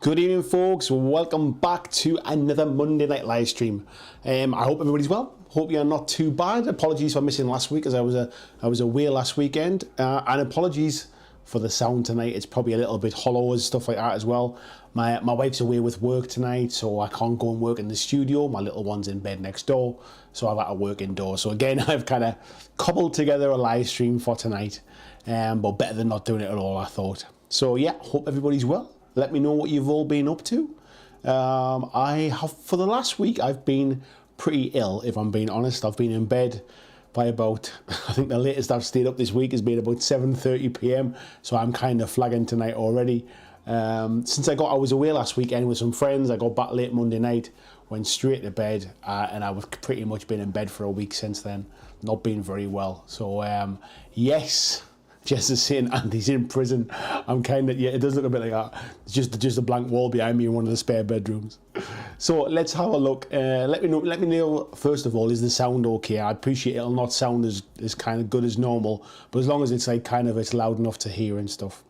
Good evening, folks. Welcome back to another Monday night live stream. I hope everybody's well. Hope you're not too bad. Apologies for missing last week, as I was away last weekend, and apologies for the sound tonight. It's probably a little bit hollow and stuff like that as well. My wife's away with work tonight, so I can't go and work in the studio. My little one's in bed next door, so I've had to work indoors. So again, I've kind of cobbled together a live stream for tonight, but better than not doing it at all, I thought. So yeah, hope everybody's well. Let me know what you've all been up to. For the last week, I've been pretty ill, if I'm being honest. I've been in bed by about, I think the latest I've stayed up this week has been about 7:30 p.m. So I'm kind of flagging tonight already. Since I was away last weekend with some friends, I got back late Monday night, went straight to bed, and I've pretty much been in bed for a week since then. Not been very well. So yes. Jess is saying Andy's in prison. I'm kind of, yeah, it does look a bit like that. It's just a blank wall behind me in one of the spare bedrooms. So let's have a look. Let me know first of all, is the sound okay? I appreciate it'll not sound as kind of good as normal, but as long as it's like kind of it's loud enough to hear and stuff.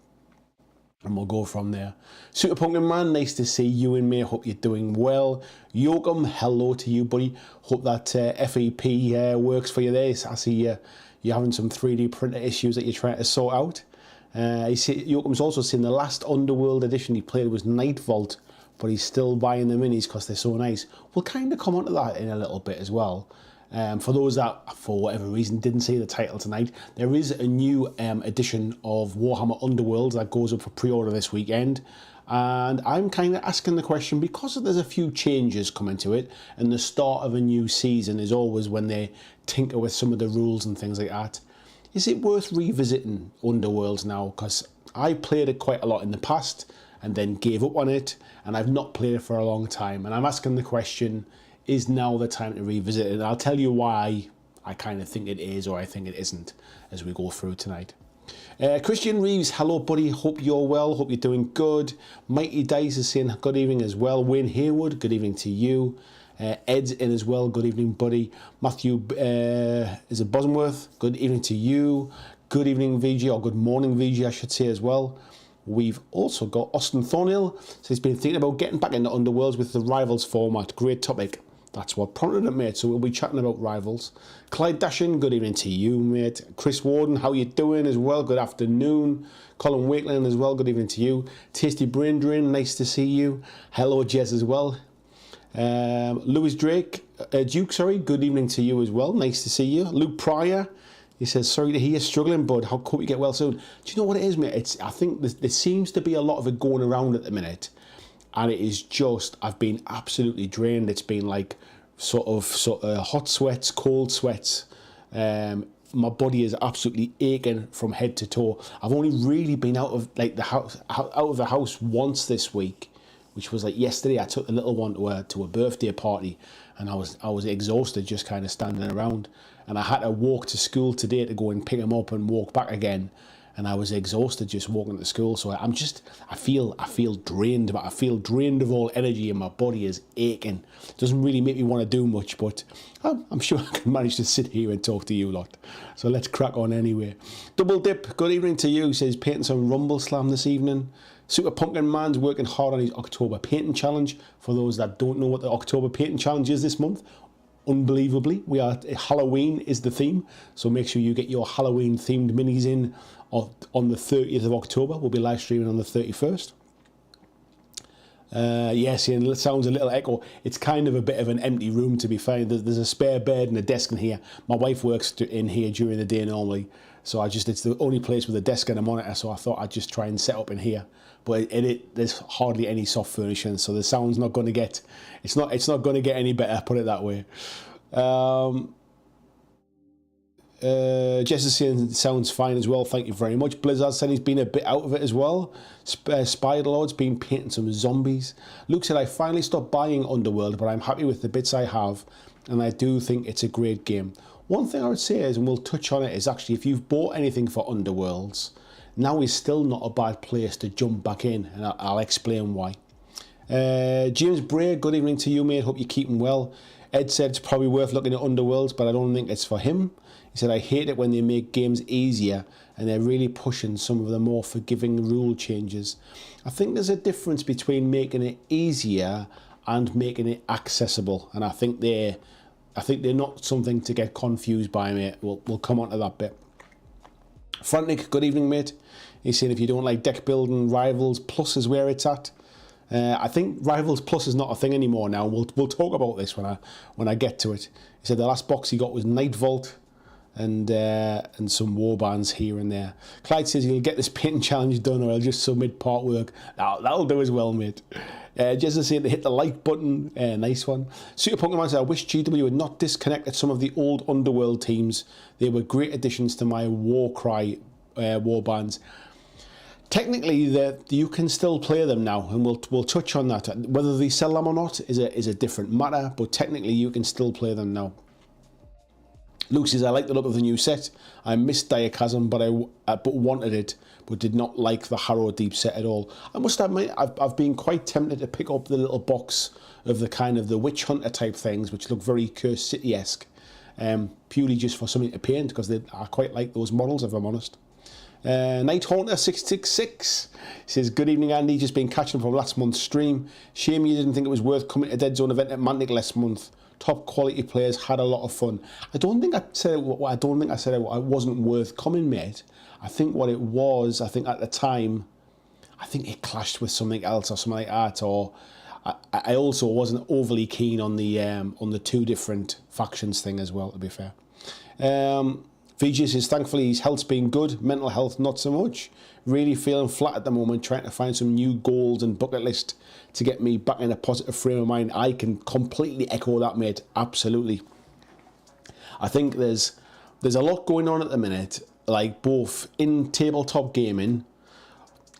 And we'll go from there. Super Pumpkin Man, nice to see you in me. Hope you're doing well. Yoakum, hello to you, buddy. Hope that FEP works for you there. I see you're having some 3D printer issues that you're trying to sort out. Yoakum's also seen the last Underworld edition he played was Night Vault, but he's still buying the minis because they're so nice. We'll kind of come on to that in a little bit as well. For those that, for whatever reason, didn't see the title tonight, there is a new edition of Warhammer Underworlds that goes up for pre-order this weekend. And I'm kind of asking the question, because there's a few changes coming to it, and the start of a new season is always when they tinker with some of the rules and things like that. Is it worth revisiting Underworlds now? Because I played it quite a lot in the past and then gave up on it, and I've not played it for a long time. And I'm asking the question, is now the time to revisit it? And I'll tell you why I kind of think it is or I think it isn't as we go through tonight. Christian Reeves, hello buddy, hope you're well, hope you're doing good. Mighty Dice is saying good evening as well. Wayne Haywood, good evening to you. Ed's in as well, good evening buddy. Matthew, is it Bosworth, good evening to you. Good evening VG, or good morning VG I should say as well. We've also got Austin Thornhill, so he's been thinking about getting back into Underworlds with the Rivals format. Great topic. That's what prompted it, mate, so we'll be chatting about Rivals. Clyde Dashin, good evening to you, mate. Chris Warden, how you doing as well? Good afternoon. Colin Wakeland as well, good evening to you. Tasty Brain Drain, nice to see you. Hello, Jess as well. Lewis Drake, Duke, sorry, good evening to you as well. Nice to see you. Luke Pryor, he says, sorry to hear you're struggling, bud. How hope you get well soon. Do you know what it is, mate? I think there seems to be a lot of it going around at the minute. And it is just, I've been absolutely drained. It's been like sort of hot sweats, cold sweats. My body is absolutely aching from head to toe. I've only really been out of like the house once this week, which was like yesterday. I took the little one to a birthday party, and I was exhausted just kind of standing around. And I had to walk to school today to go and pick him up and walk back again. And I was exhausted just walking to school. So I feel drained, but I feel drained of all energy, and my body is aching. It doesn't really make me want to do much, but I'm sure I can manage to sit here and talk to you lot. So let's crack on anyway. Double Dip, good evening to you. Says painting some Rumble Slam this evening. Super Pumpkin Man's working hard on his October painting challenge. For those that don't know what the October painting challenge is this month, unbelievably, Halloween is the theme. So make sure you get your Halloween themed minis in on the 30th of October. We'll be live streaming on the 31st. Yes, and it sounds a little echo. It's kind of a bit of an empty room, to be fair. There's a spare bed and a desk in here. My wife works in here during the day normally, so it's the only place with a desk and a monitor, so I thought I'd just try and set up in here. But there's hardly any soft furnishing, so the sound's not going to get, it's not going to get any better, put it that way. Jess is saying sounds fine as well, thank you very much. Blizzard said he's been a bit out of it as well. Spiderlord's been painting some zombies. Luke said, I finally stopped buying Underworld, but I'm happy with the bits I have, and I do think it's a great game. One thing I would say is, and we'll touch on it, is actually if you've bought anything for Underworlds, now is still not a bad place to jump back in, and I'll explain why. James Bray, good evening to you, mate. Hope you're keeping well. Ed said it's probably worth looking at Underworlds, but I don't think it's for him. He said, I hate it when they make games easier and they're really pushing some of the more forgiving rule changes. I think there's a difference between making it easier and making it accessible, and I think they're not something to get confused by, mate. We'll come on to that bit. Frantic, good evening, mate. He's saying if you don't like deck building, Rivals Plus is where it's at. I think Rivals Plus is not a thing anymore now. We'll talk about this when I get to it. He said the last box he got was Night Vault and some warbands here and there. Clyde says he'll get this painting challenge done or he'll just submit part work. That'll do as well, mate. Jess is saying to hit the like button. Nice one. Super Pokemon said, I wish GW had not disconnected some of the old Underworld teams. They were great additions to my Warcry warbands. Technically, you can still play them now, and we'll touch on that. Whether they sell them or not is a different matter, but technically you can still play them now. Luke says, I like the look of the new set. I missed Diachasm, but wanted it, but did not like the Harrow Deep set at all. I must admit, I've been quite tempted to pick up the little box of the kind of the Witch Hunter type things, which look very Cursed City-esque, purely just for something to paint, because I quite like those models, if I'm honest. Night Haunter 666 says, good evening, Andy. Just been catching up from last month's stream. Shame you didn't think it was worth coming to Dead Zone event at Mantic last month. Top quality players, had a lot of fun. I don't think I said it wasn't worth coming, mate. I think what it was, I think at the time, I think it clashed with something else or something like that. Or I also wasn't overly keen on the two different factions thing as well, to be fair. VG says, thankfully his health's been good, mental health not so much. Really feeling flat at the moment, trying to find some new goals and bucket list to get me back in a positive frame of mind. I can completely echo that, mate. Absolutely. I think there's a lot going on at the minute, like both in tabletop gaming.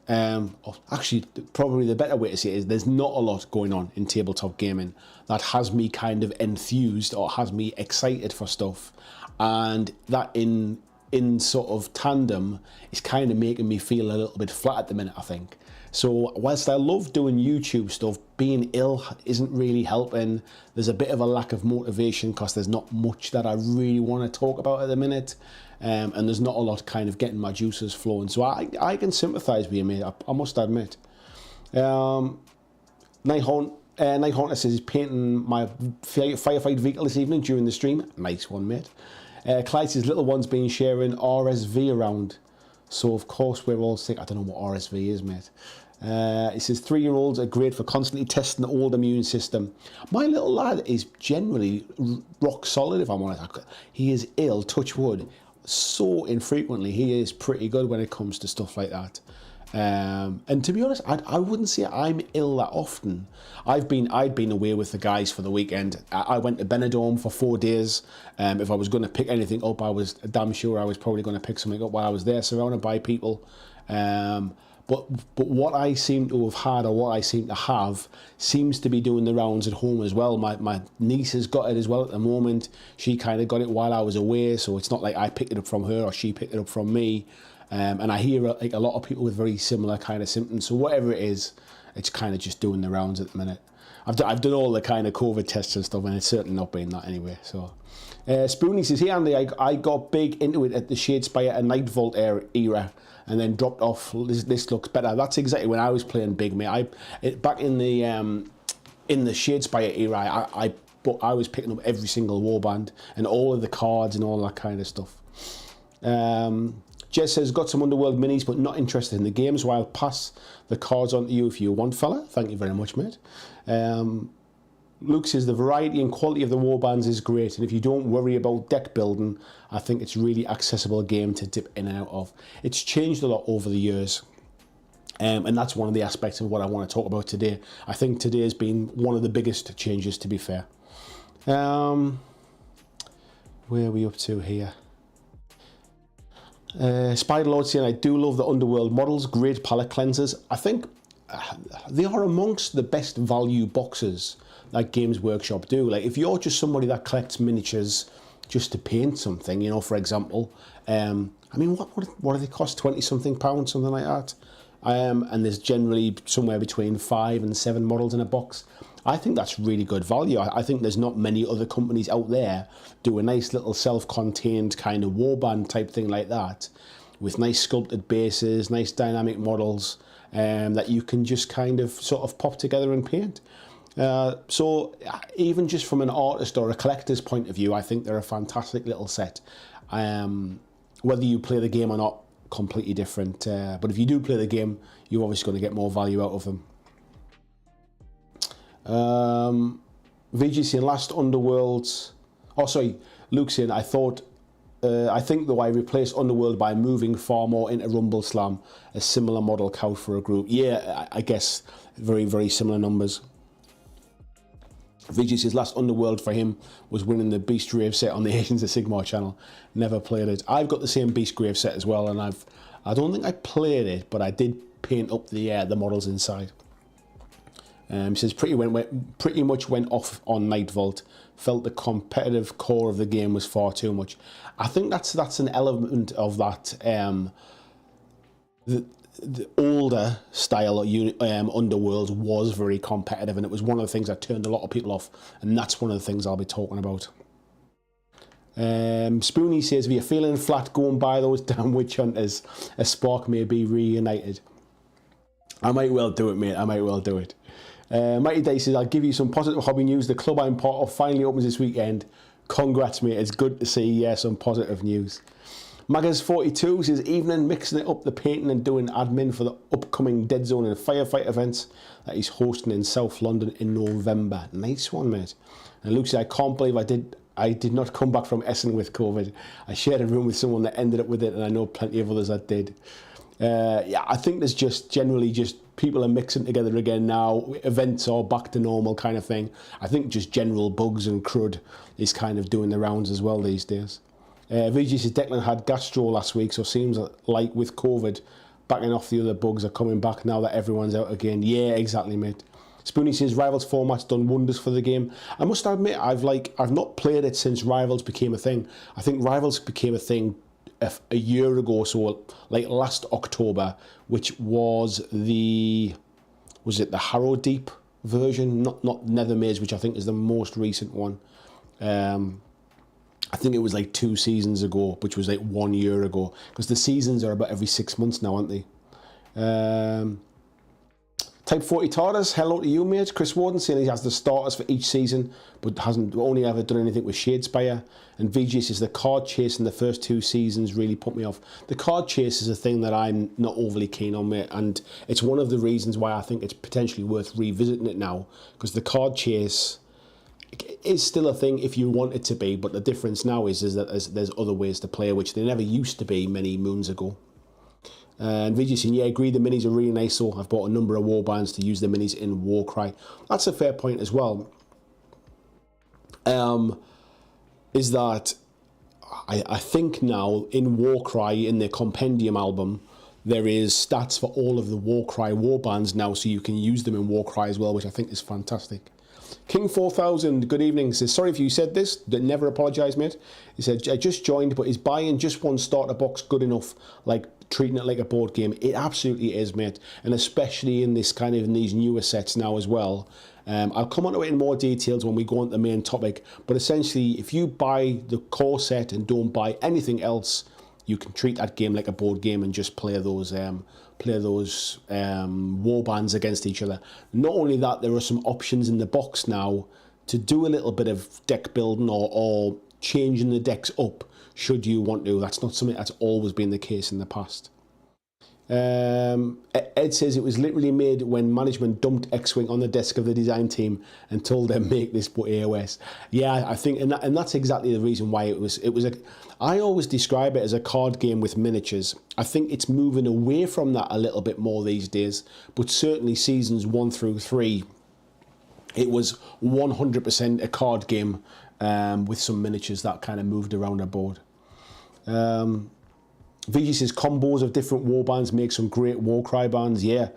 Actually, probably the better way to say it is there's not a lot going on in tabletop gaming that has me kind of enthused or has me excited for stuff. And that in sort of tandem is kind of making me feel a little bit flat at the minute, I think. So whilst I love doing YouTube stuff, being ill isn't really helping. There's a bit of a lack of motivation because there's not much that I really want to talk about at the minute. And there's not a lot kind of getting my juices flowing. So I can sympathise with you, mate, I must admit. Night Haunter says he's painting my firefight vehicle this evening during the stream. Nice one, mate. Clyde says little one's been sharing RSV around. So, of course, we're all sick. I don't know what RSV is, mate. He says 3-year-olds are great for constantly testing the old immune system. My little lad is generally rock solid, if I'm honest. He is ill, touch wood, so infrequently. He is pretty good when it comes to stuff like that. And to be honest, I wouldn't say I'm ill that often. I'd been away with the guys for the weekend. I went to Benidorm for 4 days. If I was going to pick anything up, I was damn sure I was probably going to pick something up while I was there, surrounded by people. But what I seem to have had, or what I seem to have, seems to be doing the rounds at home as well. My niece has got it as well at the moment. She kind of got it while I was away, so it's not like I picked it up from her or she picked it up from me. And I hear like a lot of people with very similar kind of symptoms. So whatever it is, it's kind of just doing the rounds at the minute. I've done all the kind of COVID tests and stuff, and it's certainly not been that anyway. So, Spoonie says, hey Andy, I got big into it at the Shadespire and Night Vault era, and then dropped off. This looks better. That's exactly when I was playing big, mate. Back in the Shadespire era, I was picking up every single warband and all of the cards and all that kind of stuff. Jez says, got some Underworld minis, but not interested in the game, so I'll pass the cards on to you if you want, fella. Thank you very much, mate. Luke says, the variety and quality of the warbands is great, and if you don't worry about deck building, I think it's really accessible game to dip in and out of. It's changed a lot over the years, and that's one of the aspects of what I want to talk about today. I think today has been one of the biggest changes, to be fair. Where are we up to here? Spiderlord saying, I do love the Underworld models, great palette cleansers. I think they are amongst the best value boxes that Games Workshop do. Like, if you're just somebody that collects miniatures just to paint something, you know, for example, I mean, what do they cost? 20-something pounds, something like that. And there's generally somewhere between 5 and 7 models in a box. I think that's really good value. I think there's not many other companies out there do a nice little self-contained kind of warband type thing like that, with nice sculpted bases, nice dynamic models, that you can just kind of sort of pop together and paint. So even just from an artist or a collector's point of view, I think they're a fantastic little set. Whether you play the game or not, completely different. But if you do play the game, you're obviously going to get more value out of them. VGC and Last Underworlds. Oh, sorry, Luke's in. I think though I replaced Underworld by moving far more into Rumble Slam, a similar model count for a group. Yeah, I guess very, very similar numbers. VGC's Last Underworld for him was winning the Beast Grave set on the Agents of Sigmar channel. Never played it. I've got the same Beast Grave set as well, and I don't think I played it, but I did paint up the models inside. He says pretty much went off on Night Vault. Felt the competitive core of the game was far too much. I think that's an element of that. The older style Underworld was very competitive, and it was one of the things that turned a lot of people off, and that's one of the things I'll be talking about. Spoonie says, if you're feeling flat, go and buy those damn witch hunters. A spark may be reunited. I might well do it, mate. I might well do it. Mighty Day says, I'll give you some positive hobby news. The club I'm part of finally opens this weekend. Congrats, mate. It's good to see some positive news. Maggers42 says, evening, mixing it up, the painting and doing admin for the upcoming Dead Zone and Firefight events that he's hosting in South London in November. Nice one, mate. And Luke says, I can't believe I did not come back from Essen with COVID. I shared a room with someone that ended up with it, and I know plenty of others that did. Yeah, I think there's just generally just people are mixing together again now. Events are back to normal kind of thing. I think just general bugs and crud is kind of doing the rounds as well these days. VG says Declan had gastro last week, so seems like with COVID backing off, the other bugs are coming back now that everyone's out again. Yeah, exactly, mate. Spoonie says Rivals format's done wonders for the game. I must admit, I've not played it since Rivals became a thing. I think Rivals became a thing a year ago, so like last October, which was the Harrow Deep version, not Nethermaze, which I think is the most recent one. I think it was like 2 seasons ago, which was like 1 year ago, because the seasons are about every 6 months now, aren't they? Type 40 Tardis, hello to you, mate. Chris Warden saying he has the starters for each season, but hasn't only ever done anything with Shadespire. And VG says the card chase in the first 2 seasons really put me off. The card chase is a thing that I'm not overly keen on, mate, and it's one of the reasons why I think it's potentially worth revisiting it now, because the card chase is still a thing if you want it to be, but the difference now is that there's other ways to play, which there never used to be many moons ago. And VG saying, yeah, I agree, the minis are really nice, so I've bought a number of warbands to use the minis in Warcry. That's a fair point as well. Is that I think now in Warcry, in the Compendium album, there is stats for all of the Warcry warbands now, so you can use them in Warcry as well, which I think is fantastic. King 4000, good evening. He says, sorry if you said this, never apologise, mate. He said, I just joined, but is buying just one starter box good enough, like treating it like a board game? It absolutely is, mate, and especially in this kind of in these newer sets now as well. I'll come on to it in more details when we go on to the main topic, but essentially if you buy the core set and don't buy anything else, you can treat that game like a board game and just play those warbands against each other. Not only that, there are some options in the box now to do a little bit of deck building or changing the decks up should you want to. That's not something that's always been the case in the past. Ed says it was literally made when management dumped X-Wing on the desk of the design team and told them make this but AOS. Yeah, I think, and that's exactly the reason why it was I always describe it as a card game with miniatures. I think it's moving away from that a little bit more these days, but certainly seasons 1 through 3, it was 100% a card game with some miniatures that kind of moved around a board. VG says combos of different warbands make some great Warcry bands. Yeah,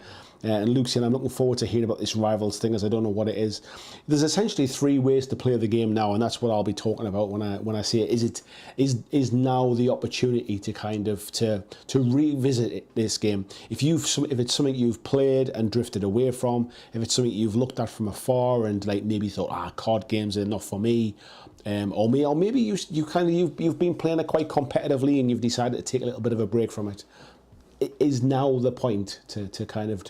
And Luke saying, I'm looking forward to hearing about this Rivals thing, as I don't know what it is. There's essentially 3 ways to play the game now, and that's what I'll be talking about when I say it. Is now the opportunity to kind of to revisit this game. If it's something you've played and drifted away from, if it's something you've looked at from afar and like maybe thought, card games are not for me, or maybe you've been playing it quite competitively and you've decided to take a little bit of a break from it. It is now the point to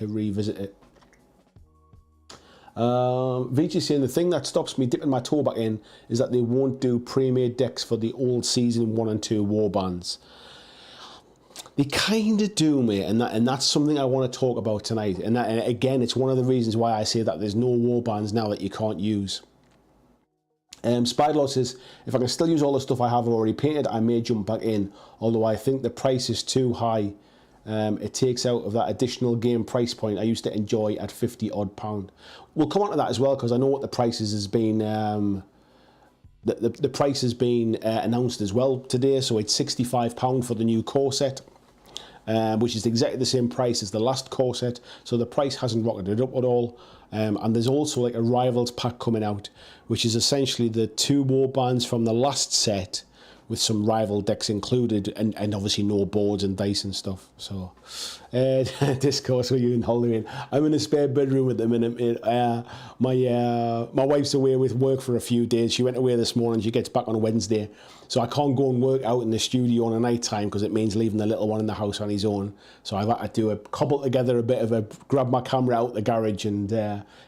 revisit it. VG saying the thing that stops me dipping my toe back in is that they won't do pre-made decks for the old season 1 and 2 warbands. They kind of do, mate, and that's something I want to talk about tonight. And again, it's one of the reasons why I say that there's no warbands now that you can't use. Spiderlaw says, if I can still use all the stuff I have already painted, I may jump back in, although I think the price is too high. It takes out of that additional game price point I used to enjoy at £50 odd. We'll come on to that as well, because I know what the prices has been. The price has been announced as well today, so it's £65 for the new core set, which is exactly the same price as the last core set. So the price hasn't rocketed up at all. And there's also like a Rivals pack coming out, which is essentially the 2 warbands from the last set, with some rival decks included, and obviously no boards and dice and stuff. So, discourse with you in Halloween. I'm in a spare bedroom at the minute. My wife's away with work for a few days. She went away this morning. She gets back on a Wednesday. So I can't go and work out in the studio on a night time because it means leaving the little one in the house on his own. So I've had to cobble together grab my camera out the garage and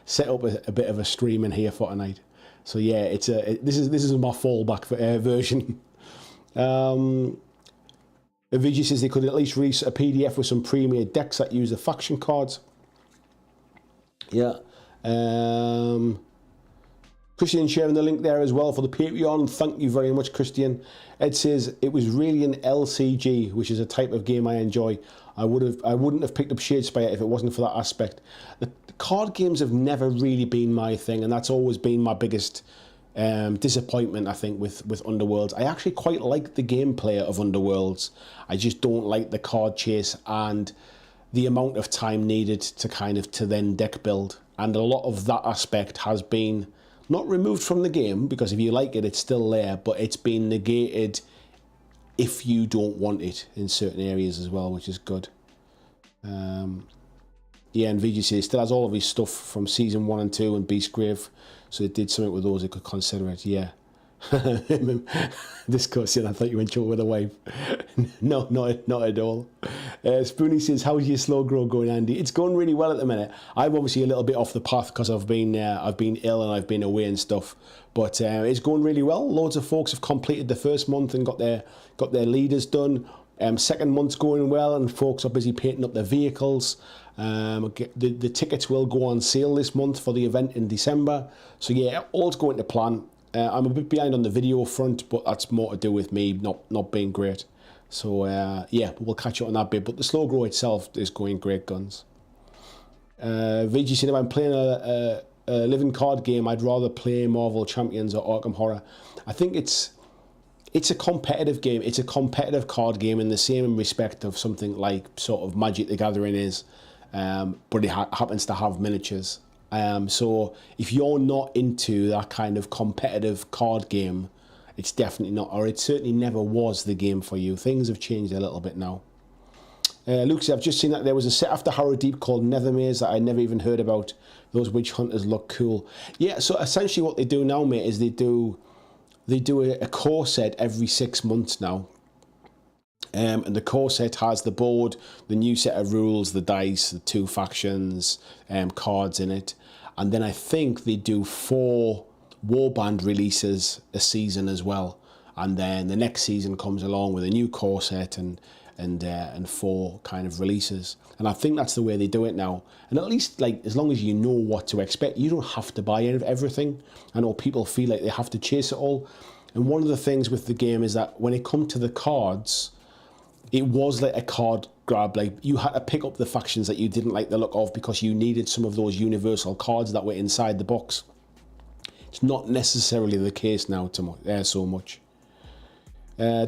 set up a bit of a stream in here for tonight. So yeah, this is my fallback version. VG says they could at least release a PDF with some pre-made decks that use the faction cards. Yeah. Christian sharing the link there as well for the Patreon. Thank you very much, Christian. Ed says it was really an LCG, which is a type of game I enjoy. I wouldn't have picked up Shadespire if it wasn't for that aspect. The card games have never really been my thing, and that's always been my biggest disappointment, I think, with Underworlds. I actually quite like the gameplay of Underworlds. I just don't like the card chase and the amount of time needed to then deck build. And a lot of that aspect has been not removed from the game, because if you like it, it's still there, but it's been negated if you don't want it in certain areas as well, which is good. Yeah, and VGC still has all of his stuff from season 1 and 2 and Beastgrave, so it did something with those, it could consider it, yeah. This question, I thought you went short with a wife. No, not at all. Spoonie says, how's your slow grow going, Andy? It's going really well at the minute. I'm obviously a little bit off the path because I've been ill and I've been away and stuff, but it's going really well. Loads of folks have completed the first month and got their leaders done. Second month's going well, and folks are busy painting up their vehicles. The tickets will go on sale this month for the event in December. So yeah, all's going to plan. I'm a bit behind on the video front, but that's more to do with me not being great. So yeah, we'll catch up on that bit. But the slow grow itself is going great guns. VG said, if I'm playing a living card game, I'd rather play Marvel Champions or Arkham Horror. I think it's a competitive game. It's a competitive card game in the same respect of something like sort of Magic the Gathering is, but it happens to have miniatures. So if you're not into that kind of competitive card game, it's definitely not, or it certainly never was the game for you. Things have changed a little bit now. Luke said, I've just seen that there was a set after Harrow Deep called Nethermaze that I never even heard about. Those witch hunters look cool. Yeah, so essentially what they do now, mate, is they do a core set every 6 months now. And the core set has the board, the new set of rules, the dice, the 2 factions, cards in it. And then I think they do 4 warband releases a season as well. And then the next season comes along with a new core set and 4 kind of releases. And I think that's the way they do it now. And at least, like, as long as you know what to expect, you don't have to buy everything. I know people feel like they have to chase it all. And one of the things with the game is that when it comes to the cards, it was like a card grab. Like, you had to pick up the factions that you didn't like the look of because you needed some of those universal cards that were inside the box. It's not necessarily the case now so much.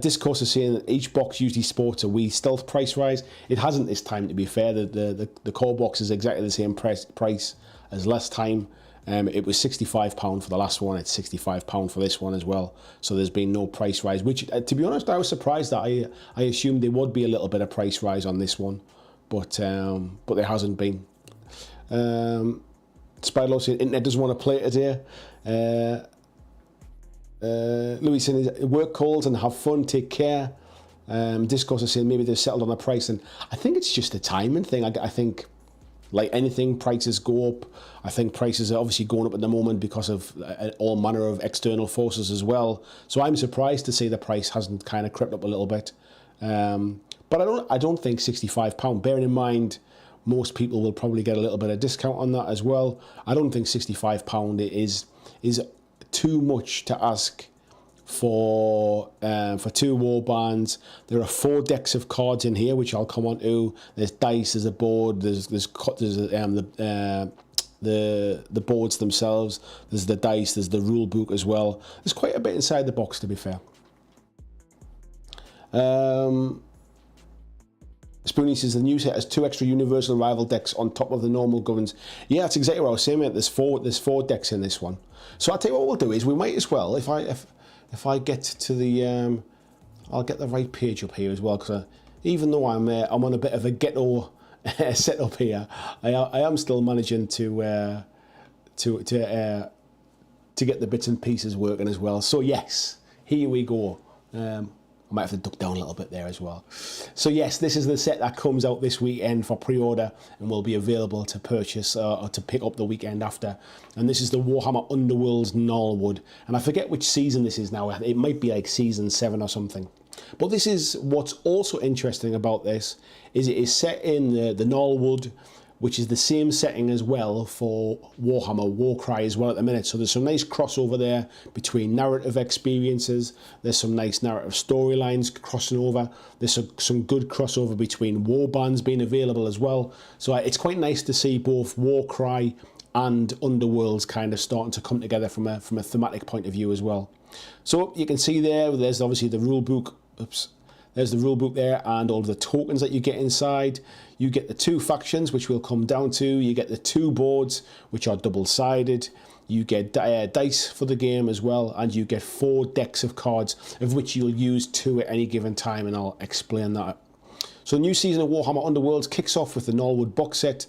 Discourse is saying that each box usually sports a wee stealth price rise. It hasn't this time, to be fair. The core box is exactly the same price as last time. It was £65 for the last one. It's £65 for this one as well. So there's been no price rise, which, to be honest, I was surprised that I assumed there would be a little bit of price rise on this one, but there hasn't been. Spiderlaw saying internet doesn't want to play today. Louis saying work calls and have fun, take care. Discourse is saying maybe they've settled on a price, and I think it's just a timing thing. I think, like anything, prices go up. I think prices are obviously going up at the moment because of all manner of external forces as well. So I'm surprised to see the price hasn't kind of crept up a little bit. But I don't think £65. Bearing in mind, most people will probably get a little bit of discount on that as well. I don't think £65 is too much to ask for 2 war bands. There are 4 decks of cards in here, which I'll come on to. There's dice, there's a board, there's the boards themselves, there's the dice, there's the rule book as well. There's quite a bit inside the box, to be fair. Spoonie says the new set has 2 extra universal rival decks on top of the normal governs. Yeah, that's exactly what I was saying, mate. There's four decks in this one. So I'll tell you what we'll do is we might as well, if I get to the I'll get the right page up here as well, because even though I'm on a bit of a ghetto setup here, I am still managing to get the bits and pieces working as well. So yes, here we go. I might have to duck down a little bit there as well. So yes, this is the set that comes out this weekend for pre-order and will be available to purchase or to pick up the weekend after. And this is the Warhammer Underworlds Gnarlwood. And I forget which season this is now. It might be like season 7 or something. But this is what's also interesting about this, is it is set in the Gnarlwood, which is the same setting as well for Warhammer Warcry as well at the minute. So there's some nice crossover there between narrative experiences. There's some nice narrative storylines crossing over. There's some good crossover between warbands being available as well. So it's quite nice to see both Warcry and Underworlds kind of starting to come together from a thematic point of view as well. So you can see there's obviously the rule book. Oops. There's the rule book there and all of the tokens that you get inside. You get the 2 factions, which we'll come down to. You get the 2 boards, which are double-sided. You get dice for the game as well, and you get 4 decks of cards, of which you'll use 2 at any given time, and I'll explain that. So the new season of Warhammer Underworlds kicks off with the Gnarlwood box set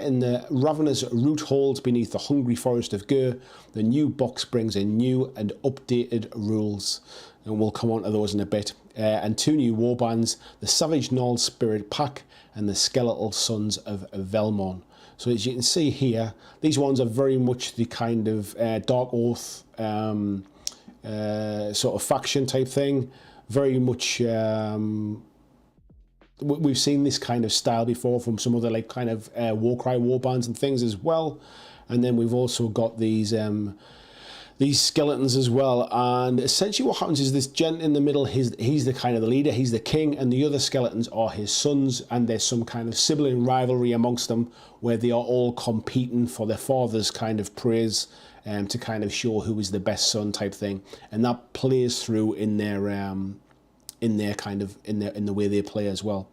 in the ravenous root holes beneath the hungry forest of Gur. The new box brings in new and updated rules, and we'll come on to those in a bit. And 2 new warbands, the Savage Gnarl Spirit Pack and the Skeletal Sons of Velmorn. So as you can see here, these ones are very much the kind of Dark Oath sort of faction type thing. Very much, we've seen this kind of style before from some other like kind of Warcry warbands and things as well. And then we've also got these skeletons as well, and essentially what happens is this gent in the middle, he's the kind of the leader, he's the king, and the other skeletons are his sons, and there's some kind of sibling rivalry amongst them where they are all competing for their father's kind of praise to kind of show who is the best son type thing, and that plays through in their in the way they play as well.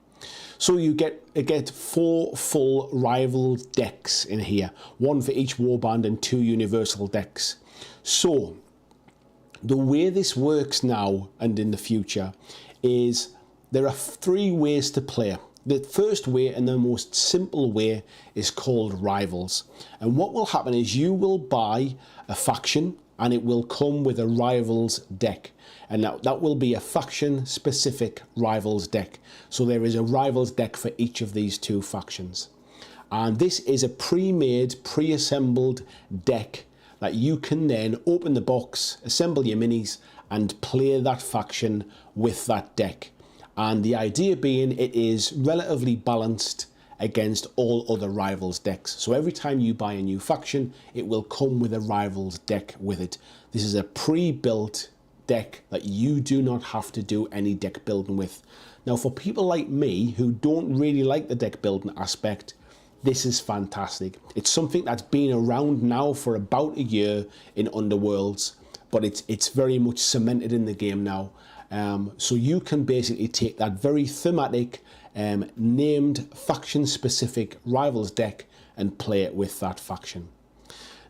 So you get 4 full rival decks in here, 1 for each warband and 2 universal decks. So the way this works now and in the future is there are 3 ways to play. The first way and the most simple way is called Rivals. And what will happen is you will buy a faction and it will come with a Rivals deck. And that will be a faction specific Rivals deck. So there is a Rivals deck for each of these 2 factions. And this is a pre-made, pre-assembled deck that you can then open the box, assemble your minis and play that faction with that deck. And the idea being it is relatively balanced against all other Rivals decks. So every time you buy a new faction, it will come with a Rivals deck with it. This is a pre-built deck that you do not have to do any deck building with. Now for people like me who don't really like the deck building aspect, this is fantastic. It's something that's been around now for about a year in Underworlds, but it's very much cemented in the game now. So you can basically take that very thematic, named faction-specific Rivals deck and play it with that faction.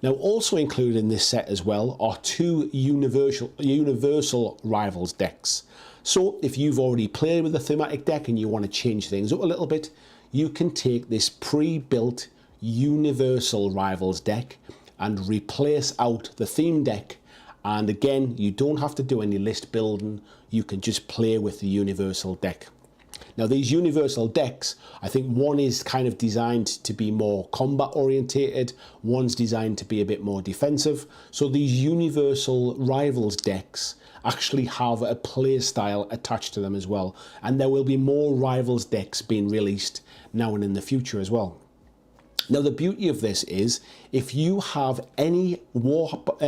Now, also included in this set as well are two universal Rivals decks. So if you've already played with a thematic deck and you want to change things up a little bit, you can take this pre-built universal Rivals deck and replace out the theme deck. And again, you don't have to do any list building. You can just play with the universal deck. Now, these universal decks, I think one is kind of designed to be more combat orientated, one's designed to be a bit more defensive. So these universal Rivals decks actually have a play style attached to them as well. And there will be more Rivals decks being released now and in the future as well. Now, the beauty of this is if you have any Warhammer,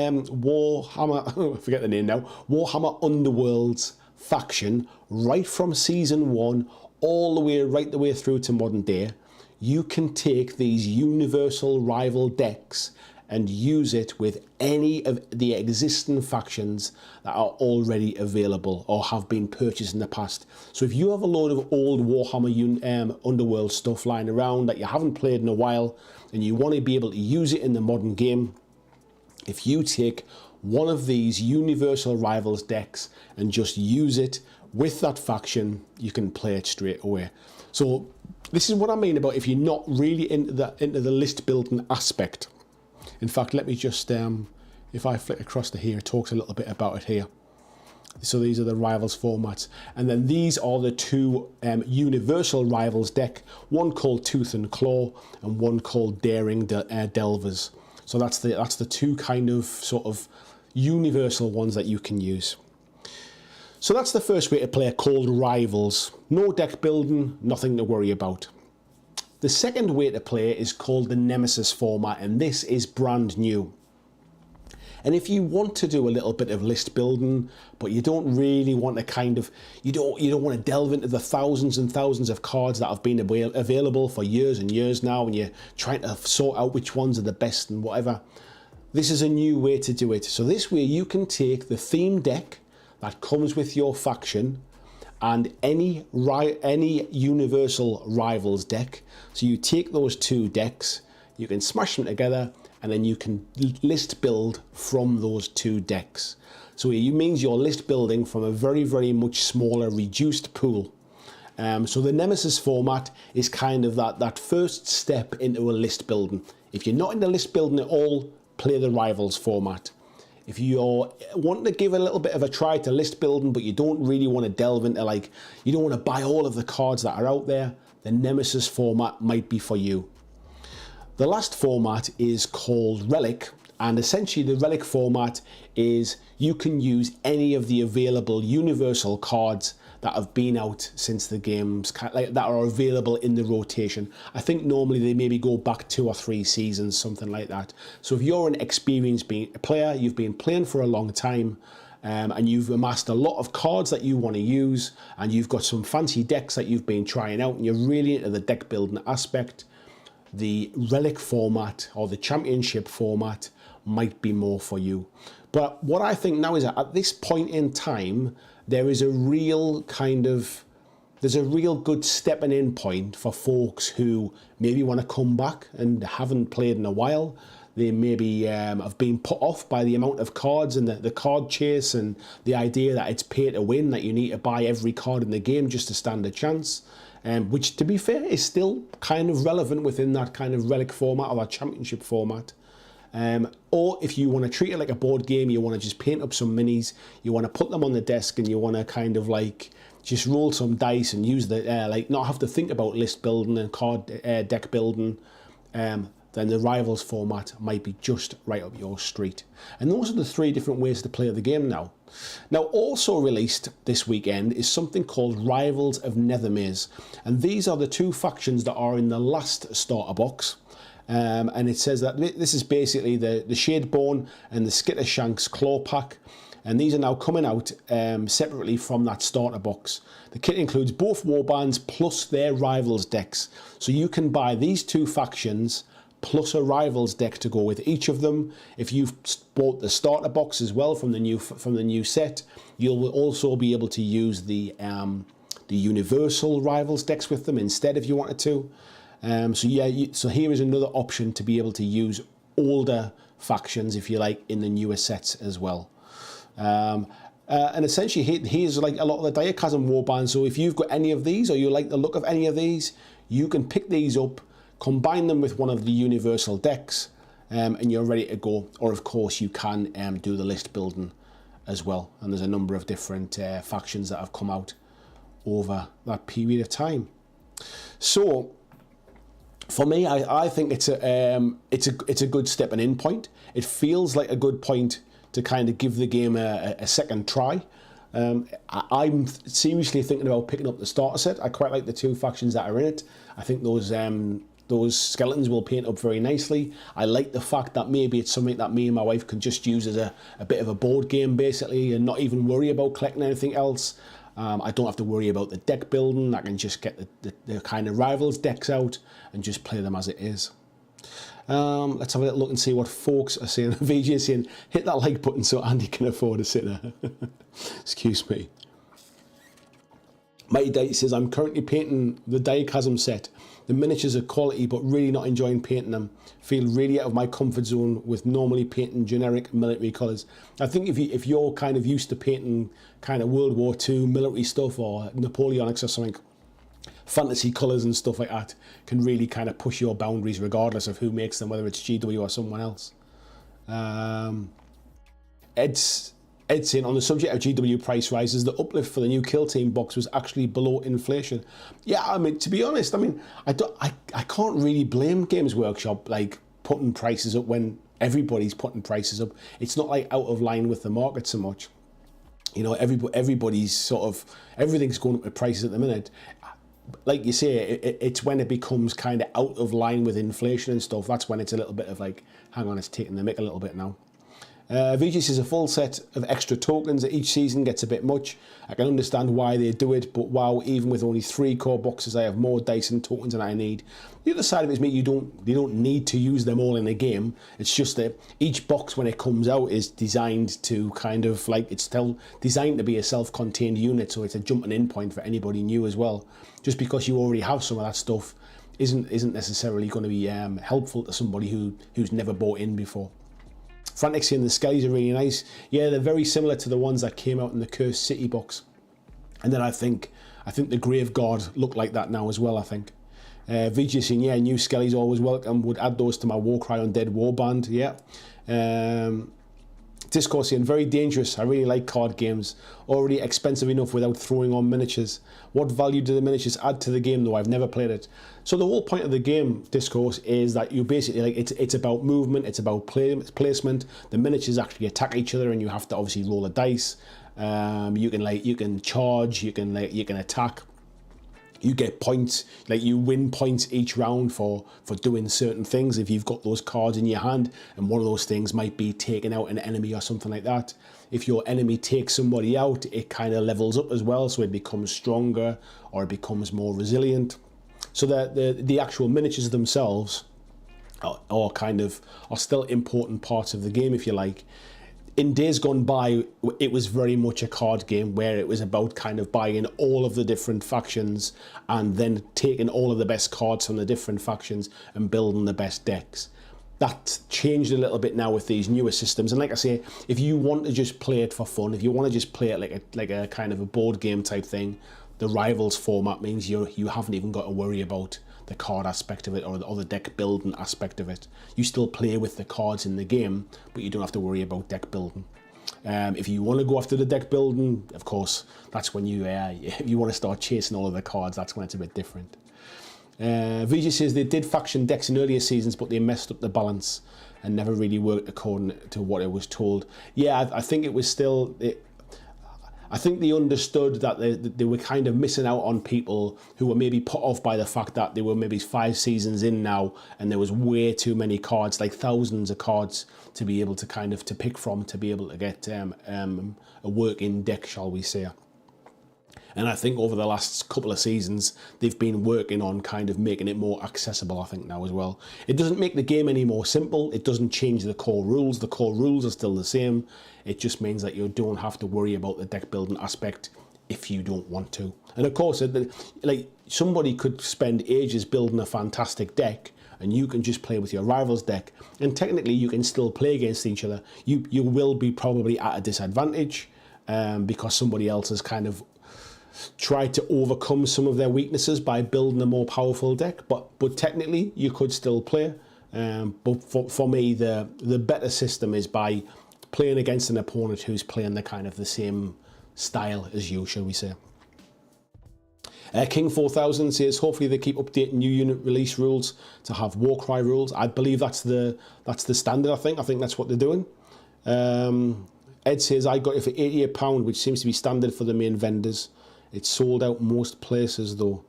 I forget the name now, Warhammer Underworlds faction right from season 1 all the way through to modern day, you can take these universal rival decks and use it with any of the existing factions that are already available or have been purchased in the past. So if you have a load of old Warhammer Underworld stuff lying around that you haven't played in a while and you want to be able to use it in the modern game, if you take one of these universal Rivals decks and just use it with that faction, you can play it straight away. So this is what I mean about if you're not really into the list building aspect. In fact, let me just, if I flick across to here, it talks a little bit about it here. So these are the Rivals formats. And then these are the two universal Rivals deck, one called Tooth and Claw and one called Daring Delvers. So that's the two kind of sort of universal ones that you can use. So that's the first way to play, called Rivals. No deck building, nothing to worry about. The second way to play is called the Nemesis format, and this is brand new. And if you want to do a little bit of list building, but you don't really want to kind of, you don't want to delve into the thousands and thousands of cards that have been available for years and years now, and you're trying to sort out which ones are the best and whatever, this is a new way to do it. So this way you can take the theme deck that comes with your faction and any universal Rivals deck. So you take those two decks, you can smash them together, and then you can list build from those two decks. So it means you're list building from a very, very much smaller, reduced pool. So the Nemesis format is kind of that first step into a list building. If you're not into list building at all, play the Rivals format. If you're wanting to give a little bit of a try to list building, but you don't really want to delve into, like, you don't want to buy all of the cards that are out there, the Nemesis format might be for you. The last format is called Relic, and essentially the Relic format is you can use any of the available universal cards that have been out since the games, like, that are available in the rotation. I think normally they maybe go back 2 or 3 seasons, something like that. So if you're an experienced player, you've been playing for a long time, and you've amassed a lot of cards that you want to use, and you've got some fancy decks that you've been trying out, and you're really into the deck building aspect, the Relic format or the Championship format might be more for you. But what I think now is that at this point in time, there is a real there's a real good stepping in point for folks who maybe want to come back and haven't played in a while. They maybe have been put off by the amount of cards and the card chase and the idea that it's pay to win, that you need to buy every card in the game just to stand a chance. Which, to be fair, is still kind of relevant within that kind of Relic format or that Championship format. Or if you want to treat it like a board game, you want to just paint up some minis, you want to put them on the desk, and you want to kind of like just roll some dice and use the like not have to think about list building and card deck building, then the Rivals format might be just right up your street. And those are the 3 different ways to play the game now. Now, also released this weekend is something called Rivals of Nethermaze, and these are the 2 factions that are in the last starter box. And it says that this is basically the Shadeborn and the Skittershanks Claw Pack, and these are now coming out separately from that starter box. The kit includes both warbands plus their Rivals decks, so you can buy these 2 factions plus a Rivals deck to go with each of them. If you've bought the starter box as well from the new set, you'll also be able to use the Universal Rivals decks with them instead if you wanted to. So here is another option to be able to use older factions, if you like, in the newer sets as well. And essentially here's like a lot of the Diachasm warbands. So if you've got any of these, or you like the look of any of these, you can pick these up, combine them with one of the Universal decks, and you're ready to go. Or of course you can do the list building as well. And there's a number of different factions that have come out over that period of time. So for me, I think it's a good stepping in point. It feels like a good point to kind of give the game a second try. I'm seriously thinking about picking up the starter set. I quite like the two factions that are in it. I think those skeletons will paint up very nicely. I like the fact that maybe it's something that me and my wife can just use as a bit of a board game, basically, and not even worry about collecting anything else. I don't have to worry about the deck building. I can just get the kind of Rivals decks out and just play them as it is. Let's have a little look and see what folks are saying. VJ is saying, hit that like button so Andy can afford a sitter. Excuse me. Mighty Dite says, I'm currently painting the Diachasm set. The miniatures are quality, but really not enjoying painting them. Feel really out of my comfort zone with normally painting generic military colours. I think if you're kind of used to painting kind of World War II military stuff or Napoleonics or something, fantasy colours and stuff like that can really kind of push your boundaries regardless of who makes them, whether it's GW or someone else. Ed's saying, on the subject of GW price rises, the uplift for the new Kill Team box was actually below inflation. Yeah, I mean, to be honest, I mean, I can't really blame Games Workshop like putting prices up when everybody's putting prices up. It's not like out of line with the market so much. You know, everybody's sort of, everything's going up with prices at the minute. Like you say, it's when it becomes kind of out of line with inflation and stuff. That's when it's a little bit of like, hang on, it's taking the mick a little bit now. VG says a full set of extra tokens at each season gets a bit much. I can understand why they do it, but wow, even with only 3 core boxes, I have more dice and tokens than I need. The other side of it is, mate, you don't need to use them all in a game. It's just that each box when it comes out is designed to kind of like, it's still designed to be a self-contained unit, so it's a jumping in point for anybody new as well. Just because you already have some of that stuff isn't necessarily going to be helpful to somebody who's never bought in before. Frantic saying the skies are really nice. Yeah, they're very similar to the ones that came out in the Cursed City box. And then I think the Grave Guard look like that now as well, I think. VJ saying, yeah, new skellies always welcome. Would add those to my Warcry Undead warband. Yeah. Discourse saying, very dangerous. I really like card games. Already expensive enough without throwing on miniatures. What value do the miniatures add to the game, though? I've never played it. So the whole point of the game, Discourse, is that you basically, like, it's about movement, it's about placement. The miniatures actually attack each other, and you have to obviously roll a dice. You can charge, you can attack. You get points, like you win points each round for doing certain things if you've got those cards in your hand, and one of those things might be taking out an enemy or something like that. If your enemy takes somebody out, it kind of levels up as well, so it becomes stronger or it becomes more resilient. So the actual miniatures themselves are still important parts of the game, if you like. In days gone by, it was very much a card game where it was about kind of buying all of the different factions and then taking all of the best cards from the different factions and building the best decks. That's changed a little bit now with these newer systems. And like I say, if you want to just play it for fun, if you want to just play it like a kind of a board game type thing, the Rivals format means you haven't even got to worry about the card aspect of it or the deck building aspect of it. You still play with the cards in the game, but you don't have to worry about deck building. If you want to go after the deck building, of course, that's when if you want to start chasing all of the cards, that's when it's a bit different. VJ says they did faction decks in earlier seasons, but they messed up the balance and never really worked according to what it was told. Yeah, I think it was still... I think they understood that they were kind of missing out on people who were maybe put off by the fact that they were maybe 5 seasons in now and there was way too many cards, like thousands of cards to be able to pick from to be able to get a working deck, shall we say. And I think over the last couple of seasons, they've been working on kind of making it more accessible, I think, now as well. It doesn't make the game any more simple. It doesn't change the core rules. The core rules are still the same. It just means that you don't have to worry about the deck building aspect if you don't want to. And of course, like, somebody could spend ages building a fantastic deck, and you can just play with your rival's deck, and technically you can still play against each other. You will be probably at a disadvantage because somebody else has kind of tried to overcome some of their weaknesses by building a more powerful deck, but technically you could still play. But for me, the better system is by playing against an opponent who's playing the kind of the same style as you, shall we say. King 4000 says, hopefully they keep updating new unit release rules to have Warcry rules. I believe that's the standard, I think that's what they're doing. Ed says, I got it for £88, which seems to be standard for the main vendors. It's sold out most places though.